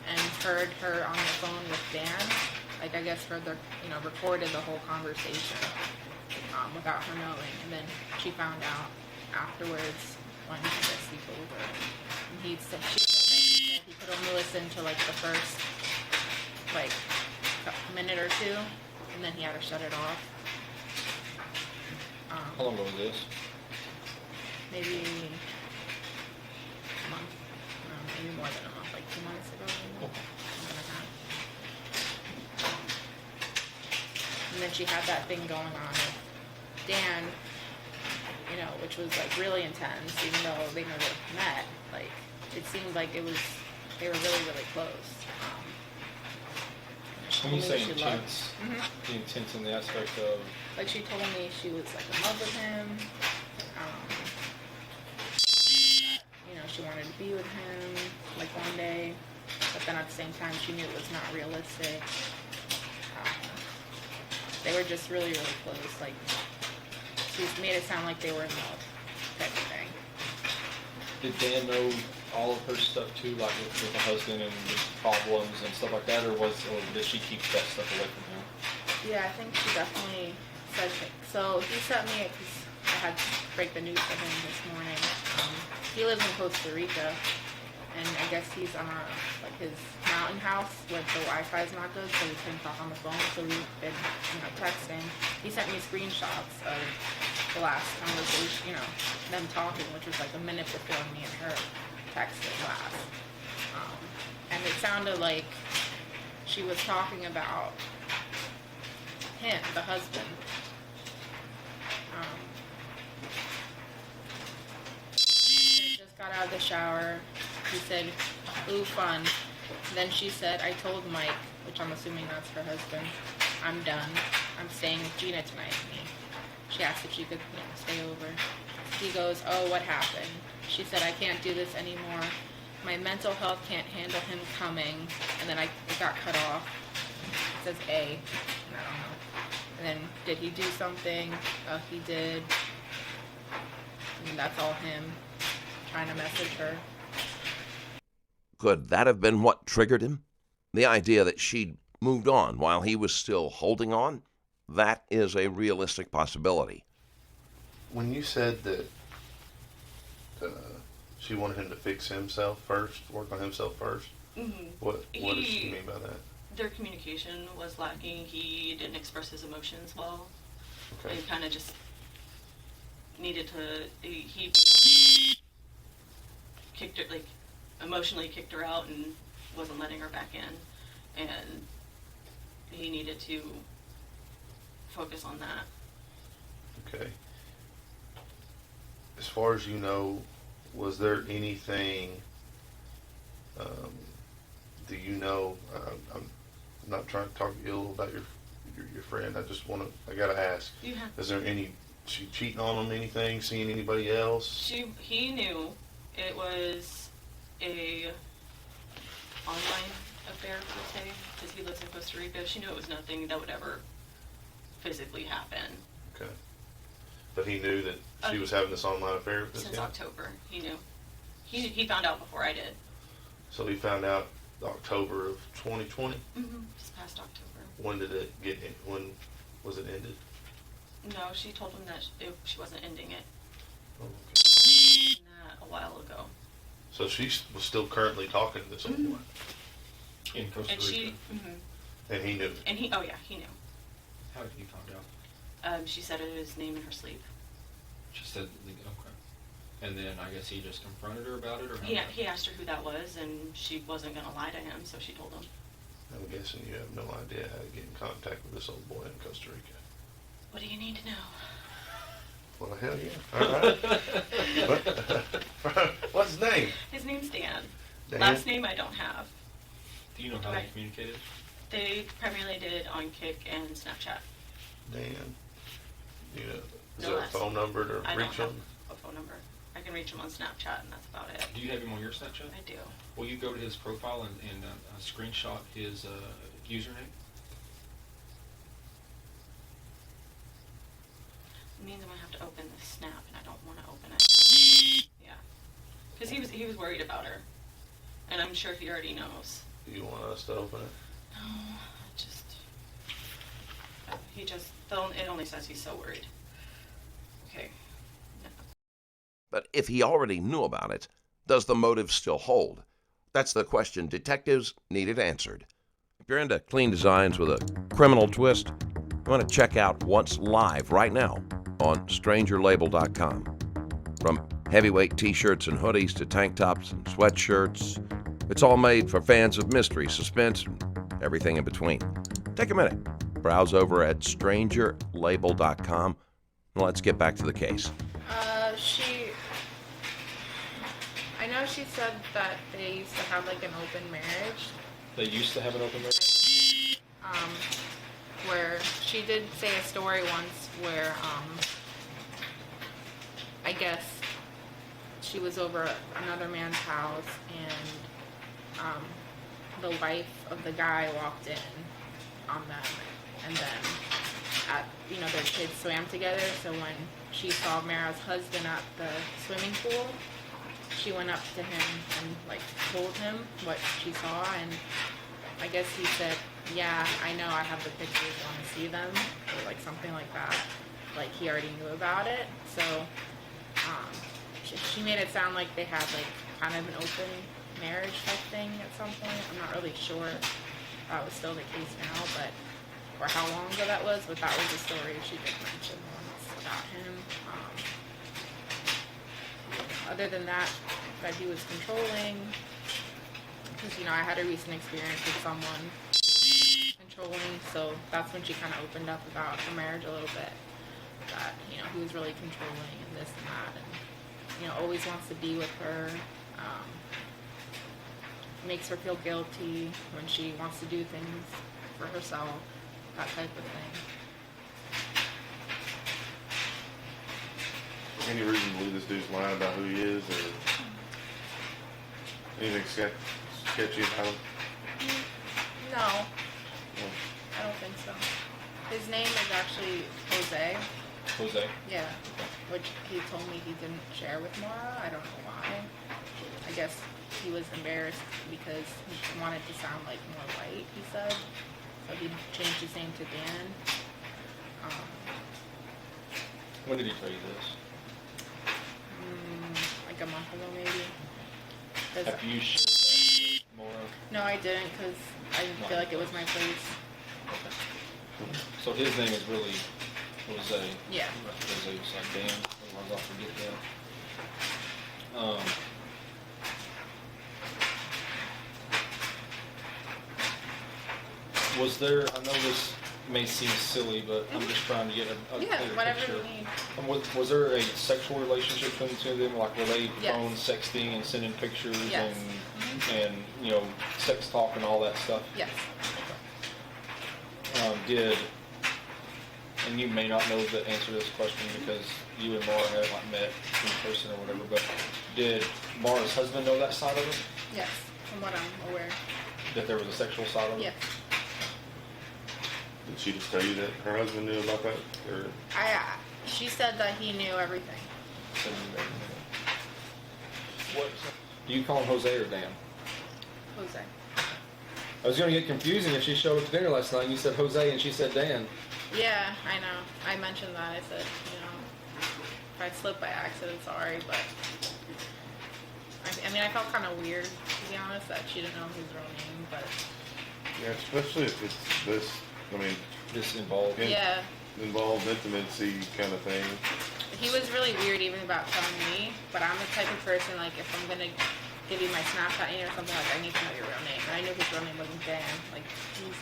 and heard her on the phone with Dan. Like, I guess further, you know, recorded the whole conversation without her knowing. And then she found out afterwards when he was sleepover. And she said he could only listen to like the first like a minute or two, and then he had to shut it off. How long ago was this? Maybe a month. Maybe more than a month, like 2 months ago. Maybe. Something like that. And then she had that thing going on with Dan, you know, which was like really intense, even though they never met. Like, it seemed like they were really, really close. When you say She loved- intense, the intense in the aspect of, Like, she told me she was like in love with him. You know, she wanted to be with him like one day, but then at the same time she knew it was not realistic. They were just really, really close. Like, she made it sound like they were in love, type of thing. did Dan know all of her stuff too, like with the husband and the problems and stuff like that, or did she keep that stuff away from him? Yeah, I think she definitely said it. So he sent me it because I had to break the news to him this morning. He lives in Costa Rica, and I guess he's on like his mountain house where the Wi-Fi is not good, so we couldn't talk on the phone. So we've been, you know, texting. He sent me screenshots of the last conversation, you know, them talking, which was like a minute before me and her texted last. And it sounded like she was talking about him, the husband. He just got out of the shower. He said, "Ooh, fun." Then she said, "I told Mike," which I'm assuming that's her husband, "I'm done. I'm staying with Gina tonight." She asked if she could, you know, stay over. He goes, "Oh, what happened?" She said, "I can't do this anymore. My mental health can't handle him coming." And then it got cut off. It says A, and I don't know. And then, did he do something? Oh, he did. And that's all him trying to message her. Could that have been what triggered him? The idea that she'd moved on while he was still holding on? That is a realistic possibility. When you said that she wanted him to fix himself first, work on himself first, what does she mean by that? Their communication was lacking. He didn't express his emotions well. Okay. He kind of just needed to. He kicked her, like, emotionally kicked her out and wasn't letting her back in, and he needed to focus on that. Okay. As as far as you know, was there anything, do you know, I'm not trying to talk ill about your friend, I gotta ask, Yeah. is there any, she cheating on him, anything, seeing anybody else? He knew it was a online affair, per se, because he lives in Costa Rica. She knew it was nothing that would ever physically happen. Okay. But he knew that she was having this online affair with this Since guy? October, he knew. He found out before I did. So he found out October of 2020? Just past October. When did it when was it ended? No, she told him that she wasn't ending it. Oh, okay. That a while ago. So she was still currently talking to this old boy? In Costa And Rica. she, And he knew? and he, oh yeah, he knew. How did you find out? She said his name in her sleep. She said, okay. And then I guess he just confronted her about it, or? He asked her who that was, and she wasn't going to lie to him, so she told him. I'm guessing you have no idea how to get in contact with this old boy in Costa Rica. What do you need to know? Well, hell yeah. All right. What's his name? His name's Dan. Dan? Last name I don't have. Do you know how Okay. they communicated? They primarily did on Kik and Snapchat. Dan. You know, is No there a last. phone number to I don't reach have him? a phone number. I can reach him on Snapchat, and that's about it. Do you have him on your Snapchat? I do. Will you go to his profile and screenshot his username? It means I'm gonna have to open the Snap, and I don't want to open it. Yeah, because he was worried about her, and I'm sure he already knows. Do you want us to open it? No, it only says he's so worried. Okay. No. But if he already knew about it, does the motive still hold? That's the question detectives needed answered. If you're into clean designs with a criminal twist, you want to check out Once Live right now on strangerlabel.com. From heavyweight t-shirts and hoodies to tank tops and sweatshirts, it's all made for fans of mystery, suspense, and everything in between. Take a minute, browse over at strangerlabel.com, and let's get back to the case. I know she said that they used to have like an open marriage, They used to have an open marriage? where she did say a story once where, I guess she was over another man's house and, the wife of the guy walked in on them, and then their kids swam together, so when she saw Mara's husband at the swimming pool, she went up to him and like told him what she saw, and I guess he said, yeah, I know, I have the pictures, want to see them, or like something like that. Like he already knew about it, so she made it sound like they had like kind of an open marriage type thing at some point. I'm not really sure if that was still the case now, or how long ago that was, but that was the story she did mention once about him. Other than that he was controlling, because I had a recent experience with someone controlling, so that's when she kind of opened up about her marriage a little bit, that he was really controlling and this and that, and always wants to be with her, makes her feel guilty when she wants to do things for herself, that type of thing. Any reason to believe this dude's lying about who he is, or anything sketchy about him? No, I don't think so. His name is actually Jose. Jose? Yeah, which he told me he didn't share with Mara. I don't know why. I guess he was embarrassed because he wanted to sound like more white, he said. So he changed his name to Dan. When did he tell you this? Like a month ago, maybe. 'Cause- Have you shared that more? no, I didn't, because I didn't feel like it was my place. Okay. So his name is really Jose. Yeah. Jose, it's like Dan, otherwise I'll forget that. Was there, I know this may seem silly, but I'm just trying to get a Yeah, clear whatever picture. you need. And was there a sexual relationship between the two of them? Like, were they Yes. phone sexting and sending pictures Yes. and you know, sex talk and all that stuff? Yes. And you may not know the answer to this question because you and Mara haven't like met in person or whatever, but did Mara's husband know that side of it? Yes. From what I'm aware. That there was a sexual side of it? Yes. Did she just tell you that her husband knew about that? Or She said that he knew everything. So what? Do you call him Jose or Dan? Jose. I was going to get confusing if she showed up to dinner last night and you said Jose and she said Dan. Yeah, I know. I mentioned that. I said, you know, if I slipped by accident, sorry, but I mean, I felt kind of weird, to be honest, that she didn't know his real name, but yeah, especially if it's this. I mean, This involved. yeah. Involved intimacy kind of thing. He was really weird even about telling me, but I'm the type of person, like, if I'm going to give you my Snapchat name or something, like, I need to know your real name. And I knew his real name wasn't Dan. Like, he was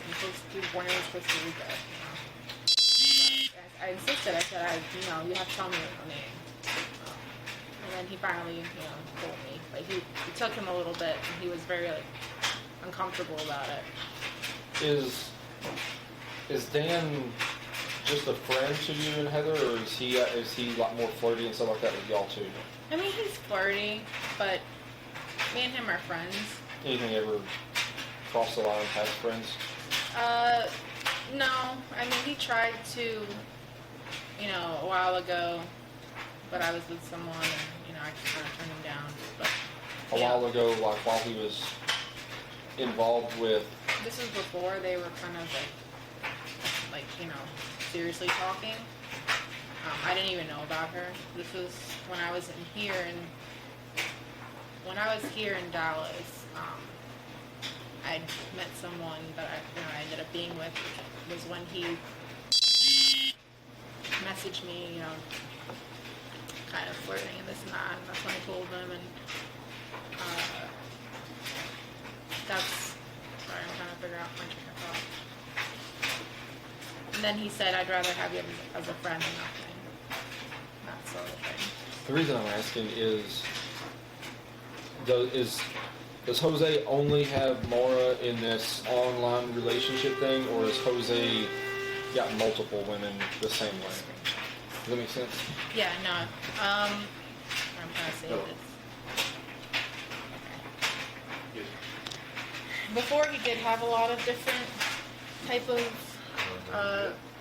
born in Costa Rica, you know. But I insisted. I said, you have to tell me your real name. And then he finally, told me. Like, it took him a little bit, and he was very, like, uncomfortable about it. Is Dan just a friend to you and Heather, or is he like more flirty and stuff like that with y'all too? I mean, he's flirty, but me and him are friends. Anything ever cross the line past friends? No. I mean, he tried to, a while ago, but I was with someone, and, I just kind of turned him down. But A while ago, like while he was involved with. This is before they were kind of like seriously talking. I didn't even know about her. This was when I was here in Dallas. I'd met someone that I ended up being with. Was when he messaged me, kind of flirting and this and that, and that's when I told him, and sorry, I'm trying to figure out my train of thought. And then he said, I'd rather have you as a friend than nothing. That sort of thing. The reason I'm asking is, does Jose only have Mara in this online relationship thing, or has Jose got multiple women the same way? Does that make sense? Yeah, no. I'm trying to say this. Before, he did have a lot of different type of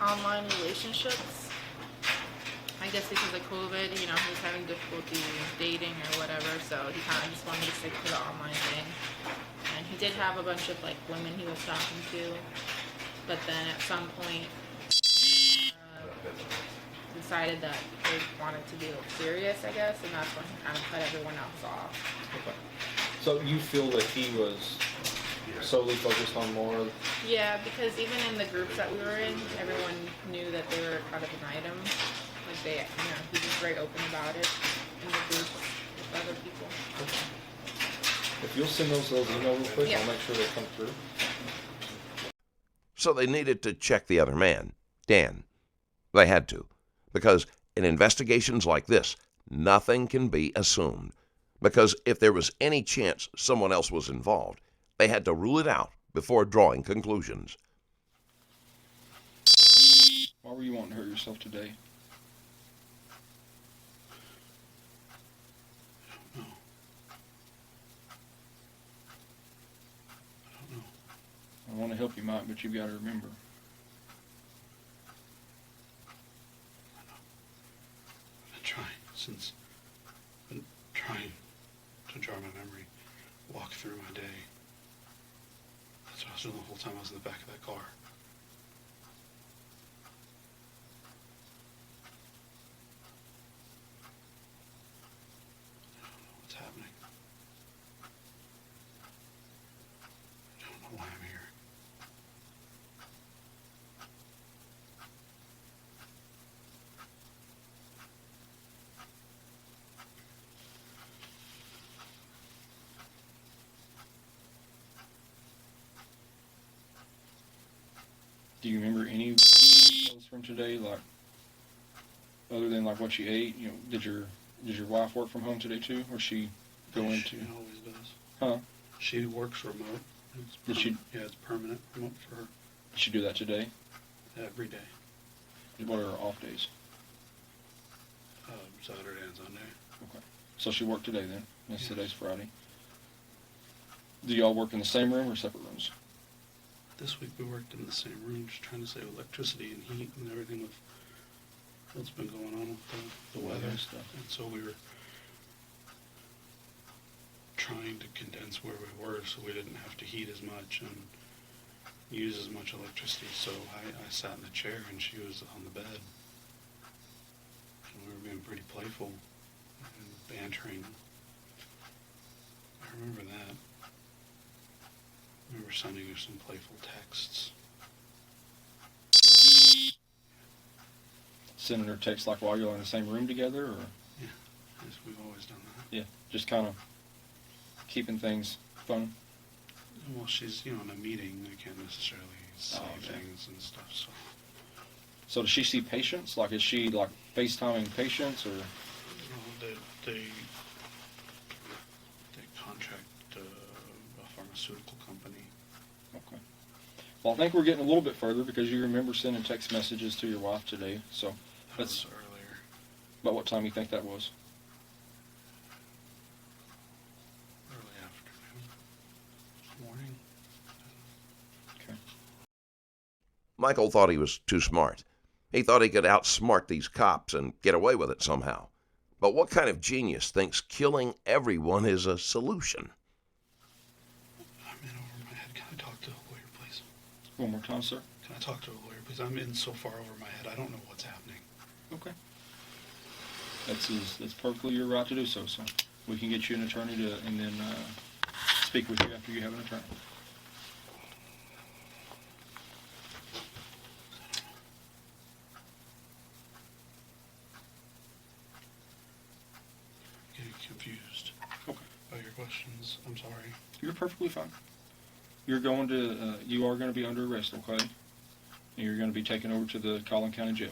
online relationships. I guess because of COVID, he was having difficulty dating or whatever, so he kind of just wanted to stick to the online thing. And he did have a bunch of women he was talking to, but then at some point decided that they wanted to be serious, I guess, and that's when he kind of cut everyone else off. Okay. So you feel that he was solely focused on Mara? Yeah, because even in the groups that we were in, everyone knew that they were kind of an item. Like he was very open about it in the groups with other people. If you'll send those emails real quick, Yeah. I'll make sure they come through. So they needed to check the other man, Dan. They had to, because in investigations like this, nothing can be assumed. Because if there was any chance someone else was involved, they had to rule it out before drawing conclusions. Why were you wanting to hurt yourself today? I don't know. I want to help you, Mike, but you've got to remember. I've been trying to jar my memory, walk through my day. That's what I was doing the whole time I was in the back of that car. I don't know what's happening. I don't know why I'm here. Do you remember any details from today, like other than like what she ate? You know, did your wife work from home today too, or she go into? She always does. Huh? She works remote. It's Did she? Yeah, it's permanent remote for her Did she do that today? every day. What are her off days? Saturday and Sunday. Okay. So she worked today then. Yes. Today's Friday. Do y'all work in the same room or separate rooms? This week we worked in the same room, just trying to save electricity and heat and everything with what's been going on with the weather and stuff. And so we were trying to condense where we were so we didn't have to heat as much and use as much electricity. So I sat in the chair and she was on the bed. And we were being pretty playful and bantering. I remember that. We were sending her some playful texts. Sending her texts like while you're in the same room together, or? Yeah, yes, we've always done that. Yeah, just kind of keeping things fun. Well, she's, in a meeting, I can't necessarily say okay. things and stuff, so. So does she see patients? Like, is she like FaceTiming patients, or? They contract a pharmaceutical company. Okay. Well, I think we're getting a little bit further because you remember sending text messages to your wife today. So That was earlier. about what time you think that was? Early afternoon. Morning. Okay. Michael thought he was too smart. He thought he could outsmart these cops and get away with it somehow. But what kind of genius thinks killing everyone is a solution? I'm in over my head. Can I talk to a lawyer, please? One more time, sir. Can I talk to a lawyer, please? I'm in so far over my head. I don't know what's happening. Okay. That's perfectly your right to do so. So we can get you an attorney and then speak with you after you have an attorney. Getting confused Okay. by your questions. I'm sorry. You're perfectly fine. You are going to be under arrest, okay? And you're going to be taken over to the Collin County Jail.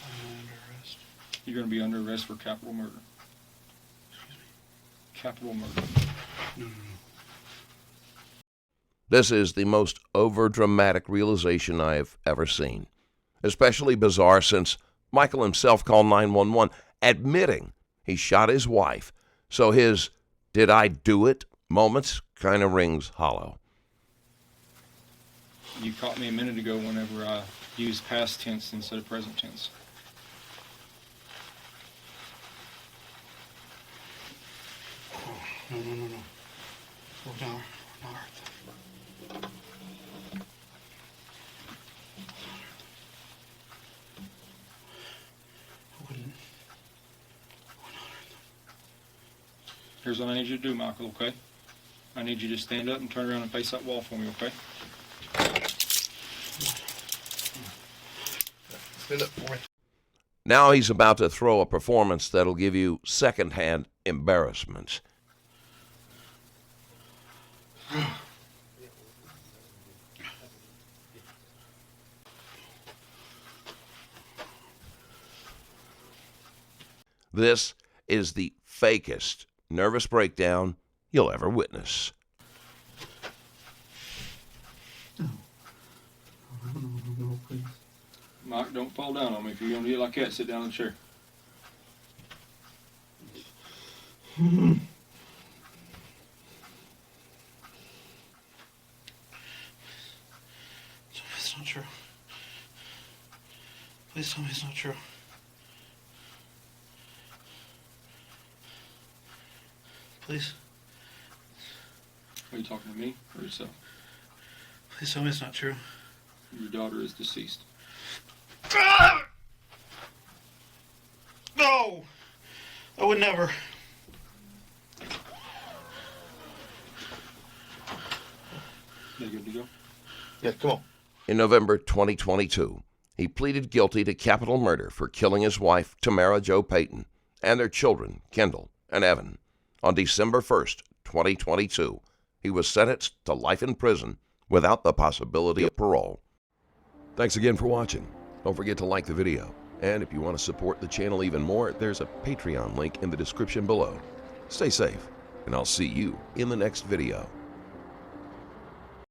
I'm under arrest. You're going to be under arrest for capital murder. Excuse me. Capital murder. No. This is the most overdramatic realization I have ever seen. Especially bizarre since Michael himself called 911 admitting he shot his wife. So his "did I do it" moments kind of rings hollow. You caught me a minute ago whenever I used past tense instead of present tense. No. We're not hurt them. I wouldn't. Here's what I need you to do, Michael, okay? I need you to stand up and turn around and face that wall for me, okay? Stand up for me. Now he's about to throw a performance that'll give you secondhand embarrassment. This is the fakest nervous breakdown you'll ever witness. No, please. Mike, don't fall down on me. If you're going to do it like that, sit down in the chair. It's not true. Please tell me it's not true. Please. Are you talking to me or yourself? Please tell me it's not true. Your daughter is deceased. No! I would never. They good to go? Yeah, come on. In November 2022, he pleaded guilty to capital murder for killing his wife, Tamara Jo Paton, and their children, Kendall and Evan. On December 1st, 2022, he was sentenced to life in prison without the possibility of parole. Thanks again for watching. Don't forget to like the video. And if you want to support the channel even more, there's a Patreon link in the description below. Stay safe, and I'll see you in the next video.